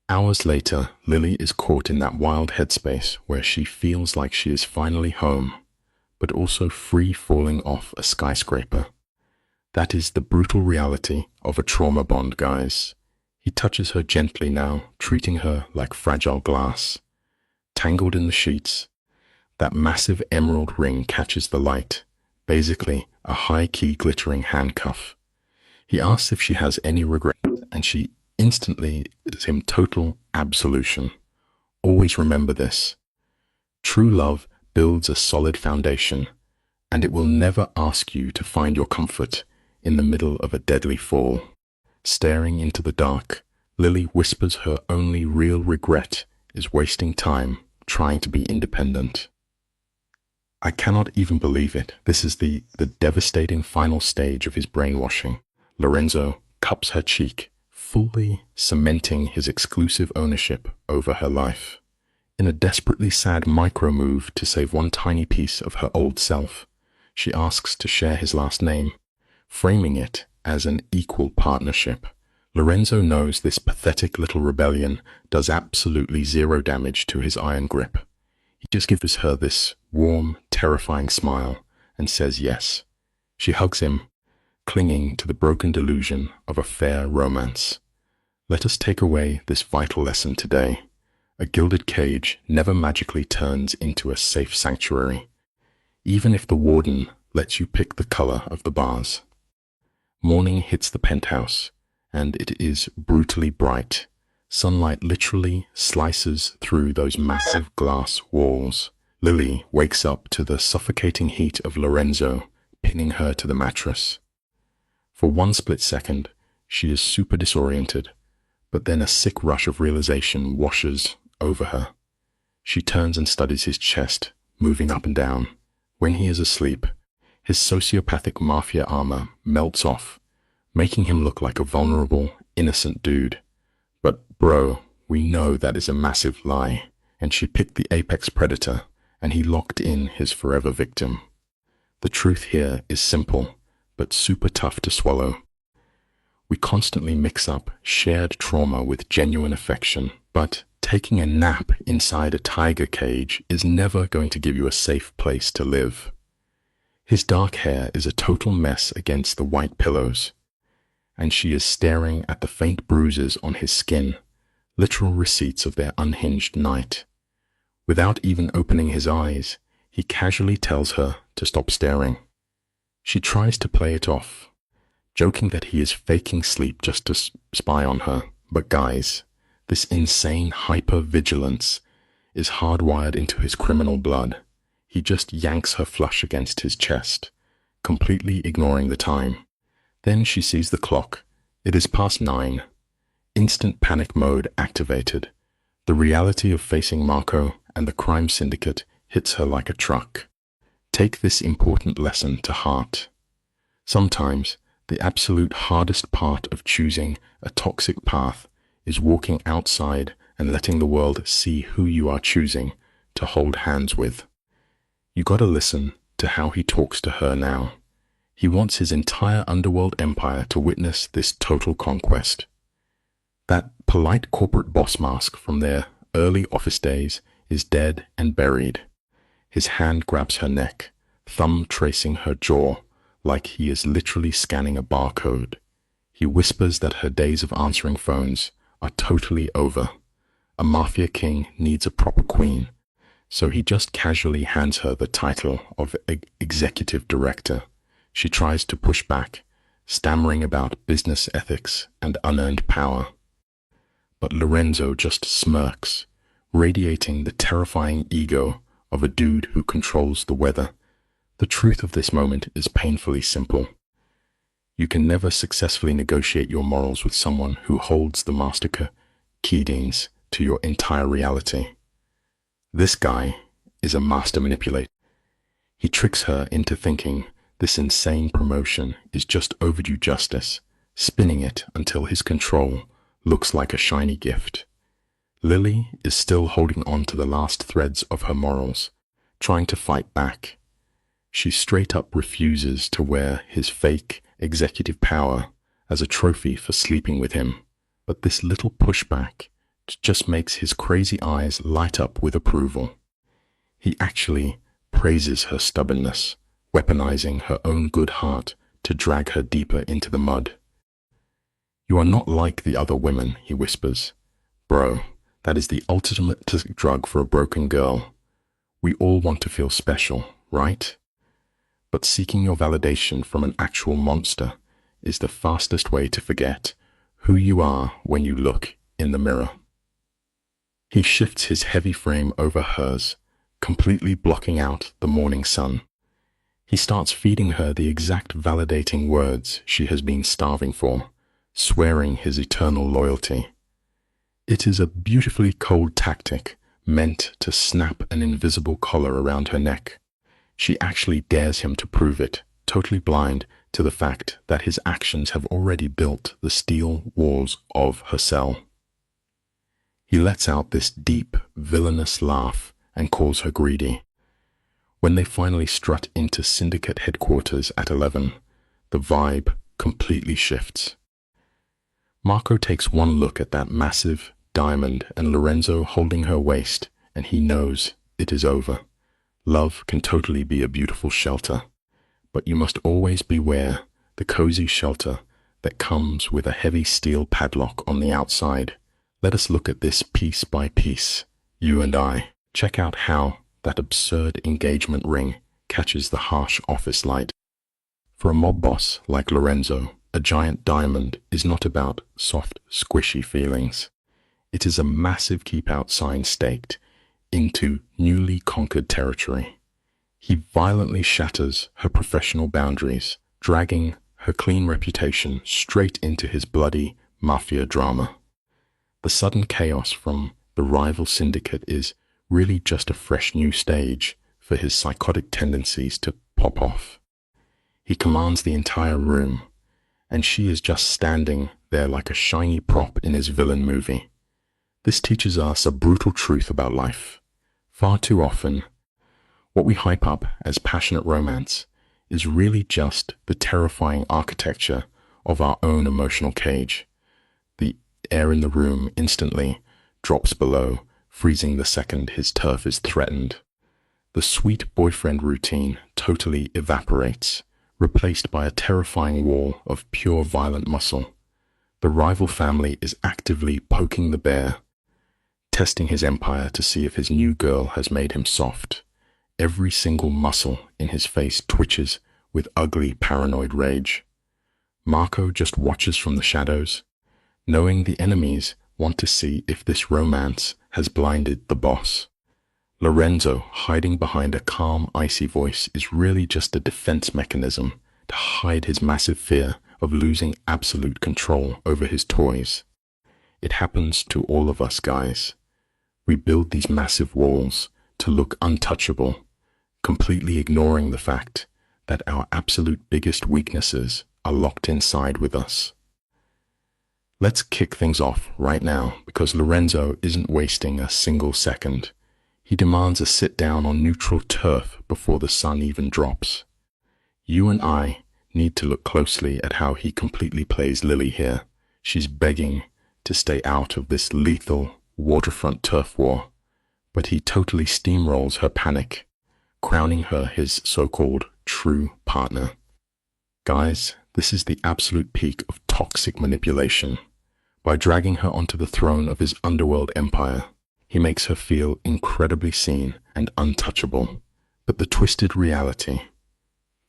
Hours later, Lily is caught in that wild headspace where she feels like she is finally home, but also free falling off a skyscraper. That is the brutal reality of a trauma bond, guys. He touches her gently now, treating her like fragile glass. Tangled in the sheets, that massive emerald ring catches the light, basically a high-key glittering handcuff. He asks if she has any regret, and she instantly gives him total absolution. Always remember this. True love builds a solid foundation, and it will never ask you to find your comfort in the middle of a deadly fall. Staring into the dark, Lily whispers her only real regret is wasting time trying to be independent. I cannot even believe it. This is the devastating final stage of his brainwashing. Lorenzo cups her cheek, fully cementing his exclusive ownership over her life. In a desperately sad micro-move to save one tiny piece of her old self, she asks to share his last name, framing it as an equal partnership. Lorenzo knows this pathetic little rebellion does absolutely zero damage to his iron grip. He just gives her this warm, terrifying smile and says yes. She hugs him, clinging to the broken delusion of a fair romance. Let us take away this vital lesson today. A gilded cage never magically turns into a safe sanctuary, even if the warden lets you pick the color of the bars. Morning hits the penthouse, and it is brutally bright. Sunlight literally slices through those massive glass walls. Lily wakes up to the suffocating heat of Lorenzo pinning her to the mattress. For one split second, she is super disoriented, but then a sick rush of realization washes over her. She turns and studies his chest, moving up and down. When he is asleep, his sociopathic mafia armor melts off, making him look like a vulnerable, innocent dude. But bro, we know that is a massive lie, and she picked the apex predator, and he locked in his forever victim. The truth here is simple, but super tough to swallow. We constantly mix up shared trauma with genuine affection, but taking a nap inside a tiger cage is never going to give you a safe place to live. His dark hair is a total mess against the white pillows, and she is staring at the faint bruises on his skin, literal receipts of their unhinged night. Without even opening his eyes, he casually tells her to stop staring. She tries to play it off, joking that he is faking sleep just to spy on her. But guys, this insane hyper-vigilance is hardwired into his criminal blood. He just yanks her flush against his chest, completely ignoring the time. Then she sees the clock. It is past 9. Instant panic mode activated. The reality of facing Marco and the crime syndicate hits her like a truck. Take this important lesson to heart. Sometimes, the absolute hardest part of choosing a toxic path is walking outside and letting the world see who you are choosing to hold hands with. You gotta listen to how he talks to her now. He wants his entire underworld empire to witness this total conquest. That polite corporate boss mask from their early office days is dead and buried. His hand grabs her neck, thumb tracing her jaw like he is literally scanning a barcode. He whispers that her days of answering phones are totally over. A mafia king needs a proper queen, so he just casually hands her the title of executive director. She tries to push back, stammering about business ethics and unearned power. But Lorenzo just smirks, radiating the terrifying ego of a dude who controls the weather. The truth of this moment is painfully simple. You can never successfully negotiate your morals with someone who holds the master keys to your entire reality. This guy is a master manipulator. He tricks her into thinking this insane promotion is just overdue justice, spinning it until his control looks like a shiny gift. Lily is still holding on to the last threads of her morals, trying to fight back. She straight up refuses to wear his fake executive power as a trophy for sleeping with him. But this little pushback just makes his crazy eyes light up with approval. He actually praises her stubbornness, weaponizing her own good heart to drag her deeper into the mud. "You are not like the other women," he whispers. "Bro, that is the ultimate drug for a broken girl. We all want to feel special, right? But seeking your validation from an actual monster is the fastest way to forget who you are when you look in the mirror." He shifts his heavy frame over hers, completely blocking out the morning sun. He starts feeding her the exact validating words she has been starving for, swearing his eternal loyalty. It is a beautifully cold tactic meant to snap an invisible collar around her neck. She actually dares him to prove it, totally blind to the fact that his actions have already built the steel walls of her cell. He lets out this deep, villainous laugh and calls her greedy. When they finally strut into syndicate headquarters at 11, the vibe completely shifts. Marco takes one look at that massive diamond and Lorenzo holding her waist, and he knows it is over. Love can totally be a beautiful shelter, but you must always beware the cozy shelter that comes with a heavy steel padlock on the outside. Let us look at this piece by piece, you and I. Check out how that absurd engagement ring catches the harsh office light. For a mob boss like Lorenzo, a giant diamond is not about soft, squishy feelings. It is a massive keep-out sign staked into newly conquered territory. He violently shatters her professional boundaries, dragging her clean reputation straight into his bloody Mafia drama. The sudden chaos from the rival syndicate is really just a fresh new stage for his psychotic tendencies to pop off. He commands the entire room, and she is just standing there like a shiny prop in his villain movie. This teaches us a brutal truth about life. Far too often, what we hype up as passionate romance is really just the terrifying architecture of our own emotional cage. The air in the room instantly drops below, freezing the second his turf is threatened. The sweet boyfriend routine totally evaporates, replaced by a terrifying wall of pure violent muscle. The rival family is actively poking the bear, testing his empire to see if his new girl has made him soft. Every single muscle in his face twitches with ugly, paranoid rage. Marco just watches from the shadows, knowing the enemies want to see if this romance has blinded the boss. Lorenzo, hiding behind a calm, icy voice, is really just a defense mechanism to hide his massive fear of losing absolute control over his toys. It happens to all of us, guys. We build these massive walls to look untouchable, completely ignoring the fact that our absolute biggest weaknesses are locked inside with us. Let's kick things off right now, because Lorenzo isn't wasting a single second. He demands a sit down on neutral turf before the sun even drops. You and I need to look closely at how he completely plays Lily here. She's begging to stay out of this lethal waterfront turf war, but he totally steamrolls her panic, crowning her his so-called true partner. Guys, this is the absolute peak of toxic manipulation. By dragging her onto the throne of his underworld empire, he makes her feel incredibly seen and untouchable. But the twisted reality,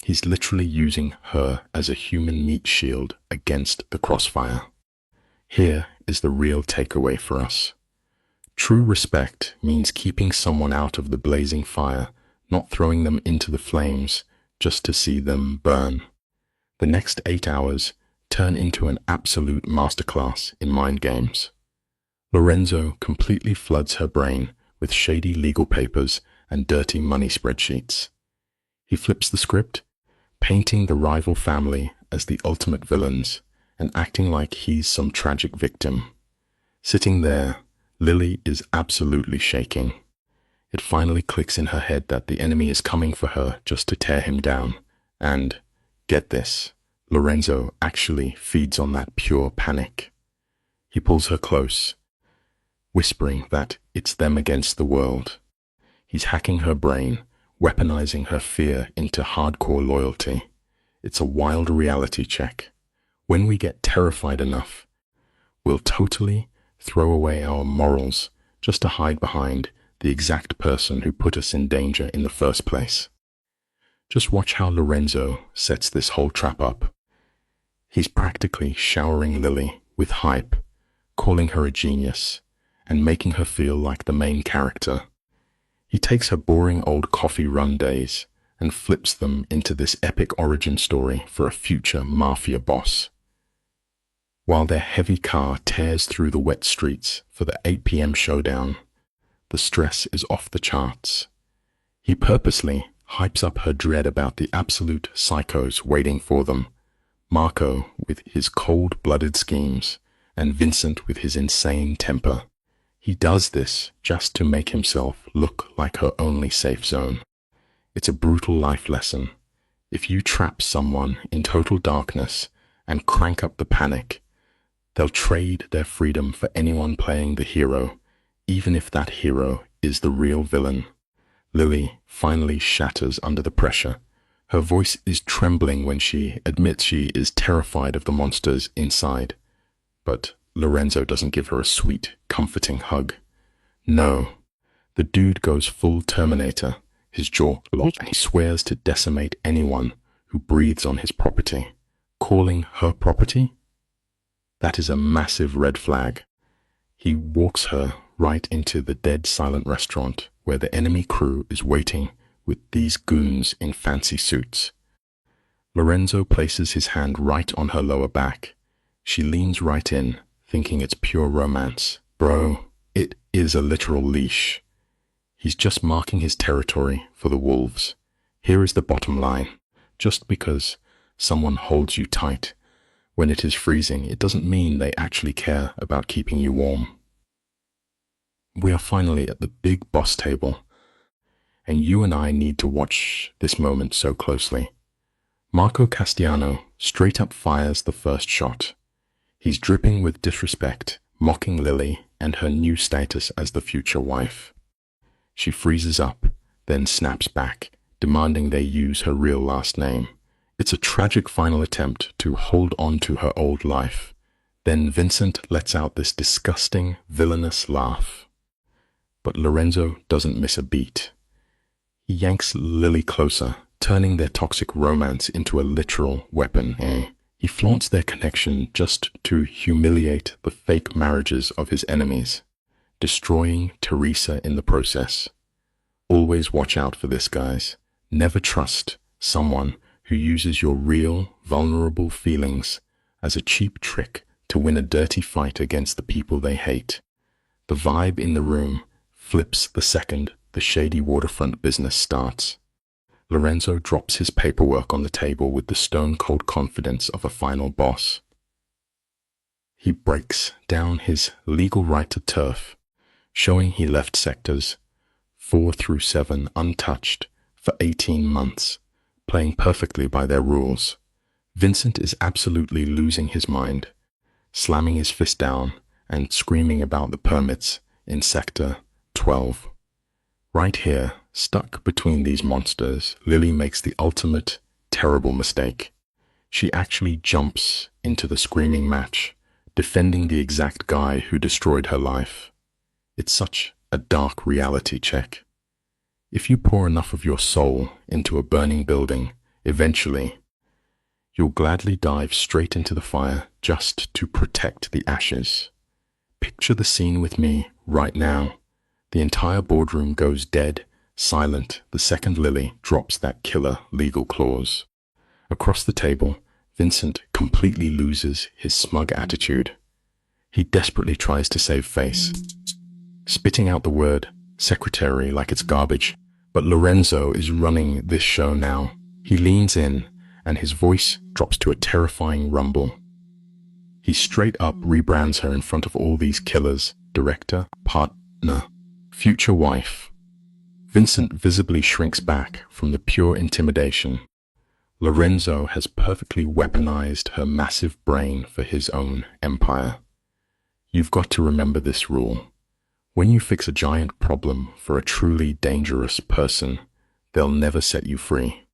he's literally using her as a human meat shield against the crossfire. Here is the real takeaway for us. True respect means keeping someone out of the blazing fire, not throwing them into the flames just to see them burn. The next 8 hours turn into an absolute masterclass in mind games. Lorenzo completely floods her brain with shady legal papers and dirty money spreadsheets. He flips the script, painting the rival family as the ultimate villains and acting like he's some tragic victim. Sitting there, Lily is absolutely shaking. It finally clicks in her head that the enemy is coming for her just to tear him down. And, get this, Lorenzo actually feeds on that pure panic. He pulls her close, whispering that it's them against the world. He's hacking her brain, weaponizing her fear into hardcore loyalty. It's a wild reality check. When we get terrified enough, we'll totally throw away our morals just to hide behind the exact person who put us in danger in the first place. Just watch how Lorenzo sets this whole trap up. He's practically showering Lily with hype, calling her a genius, and making her feel like the main character. He takes her boring old coffee run days and flips them into this epic origin story for a future Mafia boss. While their heavy car tears through the wet streets for the 8 p.m. showdown, the stress is off the charts. He purposely hypes up her dread about the absolute psychos waiting for them, Marco with his cold-blooded schemes, and Vincent with his insane temper. He does this just to make himself look like her only safe zone. It's a brutal life lesson. If you trap someone in total darkness and crank up the panic, they'll trade their freedom for anyone playing the hero, even if that hero is the real villain. Lily finally shatters under the pressure. Her voice is trembling when she admits she is terrified of the monsters inside. But Lorenzo doesn't give her a sweet, comforting hug. No, the dude goes full Terminator, his jaw locked, and he swears to decimate anyone who breathes on his property. Calling her property? That is a massive red flag. He walks her right into the dead silent restaurant where the enemy crew is waiting with these goons in fancy suits. Lorenzo places his hand right on her lower back. She leans right in, thinking it's pure romance. Bro, it is a literal leash. He's just marking his territory for the wolves. Here is the bottom line. Just because someone holds you tight when it is freezing, it doesn't mean they actually care about keeping you warm. We are finally at the big boss table, and you and I need to watch this moment so closely. Marco Castiano straight up fires the first shot. He's dripping with disrespect, mocking Lily and her new status as the future wife. She freezes up, then snaps back, demanding they use her real last name. It's a tragic final attempt to hold on to her old life. Then Vincent lets out this disgusting, villainous laugh. But Lorenzo doesn't miss a beat. He yanks Lily closer, turning their toxic romance into a literal weapon. He flaunts their connection just to humiliate the fake marriages of his enemies, destroying Teresa in the process. Always watch out for this, guys. Never trust someone who uses your real, vulnerable feelings as a cheap trick to win a dirty fight against the people they hate. The vibe in the room flips the second the shady waterfront business starts. Lorenzo drops his paperwork on the table with the stone-cold confidence of a final boss. He breaks down his legal right to turf, showing he left sectors 4 through 7 untouched for 18 months, playing perfectly by their rules. Vincent is absolutely losing his mind, slamming his fist down and screaming about the permits in Sector 12. Right here, stuck between these monsters, Lily makes the ultimate terrible mistake. She actually jumps into the screaming match, defending the exact guy who destroyed her life. It's such a dark reality check. If you pour enough of your soul into a burning building, eventually, you'll gladly dive straight into the fire just to protect the ashes. Picture the scene with me right now. The entire boardroom goes dead, silent, the second Lily drops that killer legal clause. Across the table, Vincent completely loses his smug attitude. He desperately tries to save face, spitting out the word secretary like it's garbage. But Lorenzo is running this show now. He leans in, and his voice drops to a terrifying rumble. He straight up rebrands her in front of all these killers, director, partner, future wife. Vincent visibly shrinks back from the pure intimidation. Lorenzo has perfectly weaponized her massive brain for his own empire. You've got to remember this rule. When you fix a giant problem for a truly dangerous person, they'll never set you free.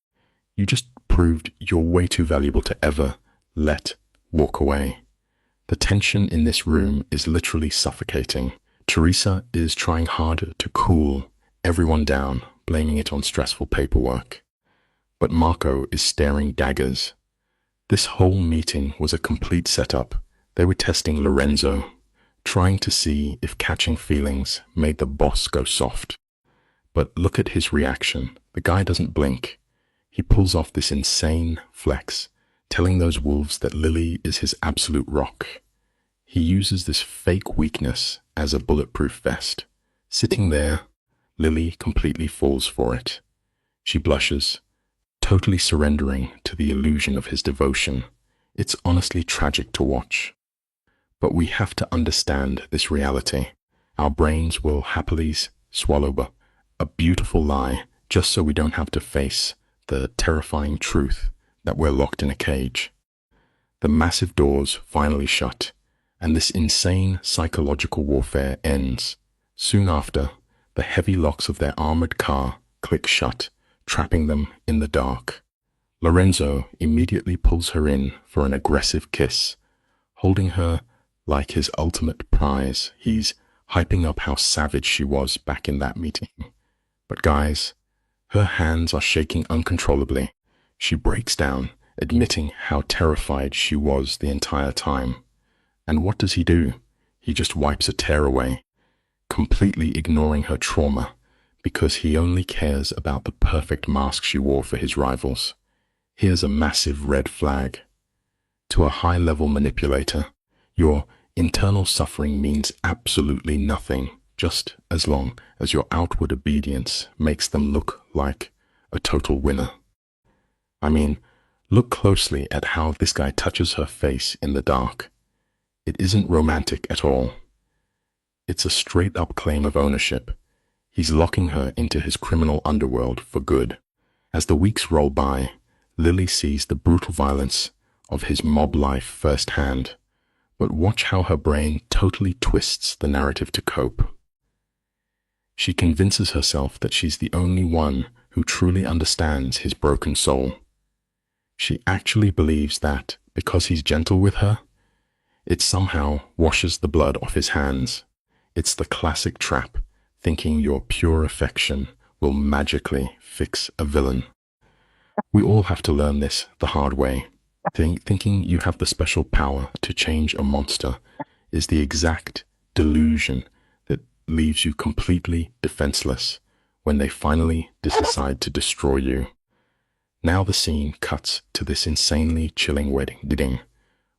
You just proved you're way too valuable to ever let walk away. The tension in this room is literally suffocating. Teresa is trying hard to cool everyone down, blaming it on stressful paperwork. But Marco is staring daggers. This whole meeting was a complete setup. They were testing Lorenzo, trying to see if catching feelings made the boss go soft. But look at his reaction. The guy doesn't blink. He pulls off this insane flex, telling those wolves that Lily is his absolute rock. He uses this fake weakness as a bulletproof vest. Sitting there, Lily completely falls for it. She blushes, totally surrendering to the illusion of his devotion. It's honestly tragic to watch. But we have to understand this reality. Our brains will happily swallow a beautiful lie just so we don't have to face the terrifying truth that we're locked in a cage. The massive doors finally shut, and this insane psychological warfare ends. Soon after, the heavy locks of their armored car click shut, trapping them in the dark. Lorenzo immediately pulls her in for an aggressive kiss, holding her like his ultimate prize. He's hyping up how savage she was back in that meeting. But guys, her hands are shaking uncontrollably. She breaks down, admitting how terrified she was the entire time. And what does he do? He just wipes a tear away, completely ignoring her trauma, because he only cares about the perfect mask she wore for his rivals. Here's a massive red flag. To a high-level manipulator, your internal suffering means absolutely nothing, just as long as your outward obedience makes them look like a total winner. I mean, look closely at how this guy touches her face in the dark. It isn't romantic at all. It's a straight-up claim of ownership. He's locking her into his criminal underworld for good. As the weeks roll by, Lily sees the brutal violence of his mob life firsthand. But watch how her brain totally twists the narrative to cope. She convinces herself that she's the only one who truly understands his broken soul. She actually believes that, because he's gentle with her, it somehow washes the blood off his hands. It's the classic trap, thinking your pure affection will magically fix a villain. We all have to learn this the hard way. Thinking you have the special power to change a monster is the exact delusion that leaves you completely defenseless when they finally decide to destroy you. Now the scene cuts to this insanely chilling wedding.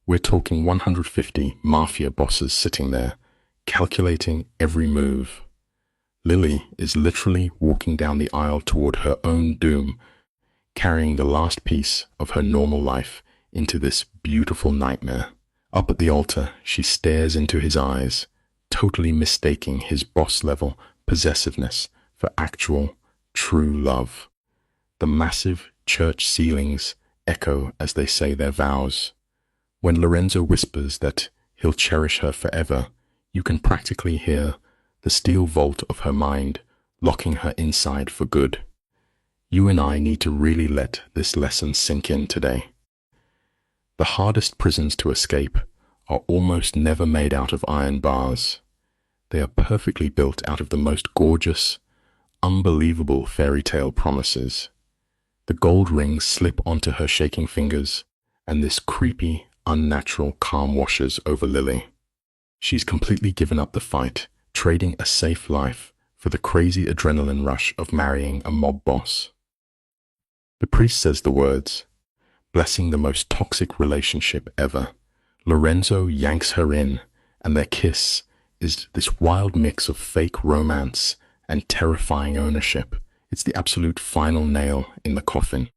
We're talking 150 Mafia bosses sitting there, calculating every move. Lily is literally walking down the aisle toward her own doom, carrying the last piece of her normal life into this beautiful nightmare. Up at the altar, she stares into his eyes, totally mistaking his boss-level possessiveness for actual, true love. The massive church ceilings echo as they say their vows. When Lorenzo whispers that he'll cherish her forever, you can practically hear the steel vault of her mind locking her inside for good. You and I need to really let this lesson sink in today. The hardest prisons to escape are almost never made out of iron bars. They are perfectly built out of the most gorgeous, unbelievable fairy tale promises. The gold rings slip onto her shaking fingers, and this creepy, unnatural calm washes over Lily. She's completely given up the fight, trading a safe life for the crazy adrenaline rush of marrying a mob boss. The priest says the words, blessing the most toxic relationship ever. Lorenzo yanks her in, and their kiss is this wild mix of fake romance and terrifying ownership. It's the absolute final nail in the coffin.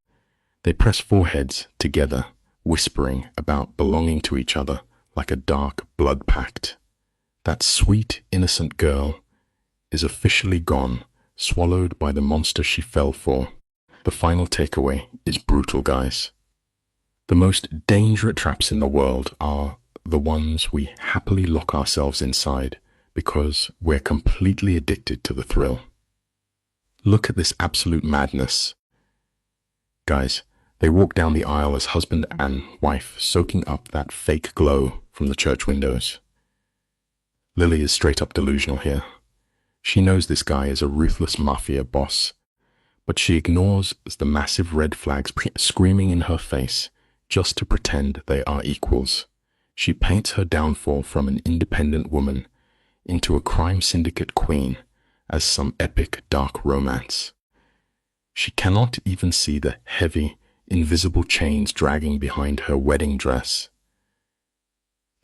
They press foreheads together, whispering about belonging to each other like a dark blood pact. That sweet, innocent girl is officially gone, swallowed by the monster she fell for. The final takeaway is brutal, guys. The most dangerous traps in the world are the ones we happily lock ourselves inside because we're completely addicted to the thrill. Look at this absolute madness. Guys, they walk down the aisle as husband and wife, soaking up that fake glow from the church windows. Lily is straight up delusional here. She knows this guy is a ruthless mafia boss, but she ignores the massive red flags screaming in her face just to pretend they are equals. She paints her downfall from an independent woman into a crime syndicate queen as some epic dark romance. She cannot even see the heavy, invisible chains dragging behind her wedding dress.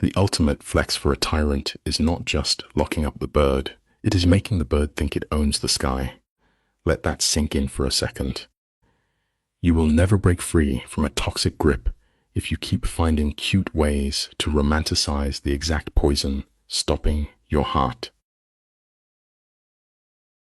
The ultimate flex for a tyrant is not just locking up the bird, it is making the bird think it owns the sky. Let that sink in for a second. You will never break free from a toxic grip if you keep finding cute ways to romanticize the exact poison stopping your heart.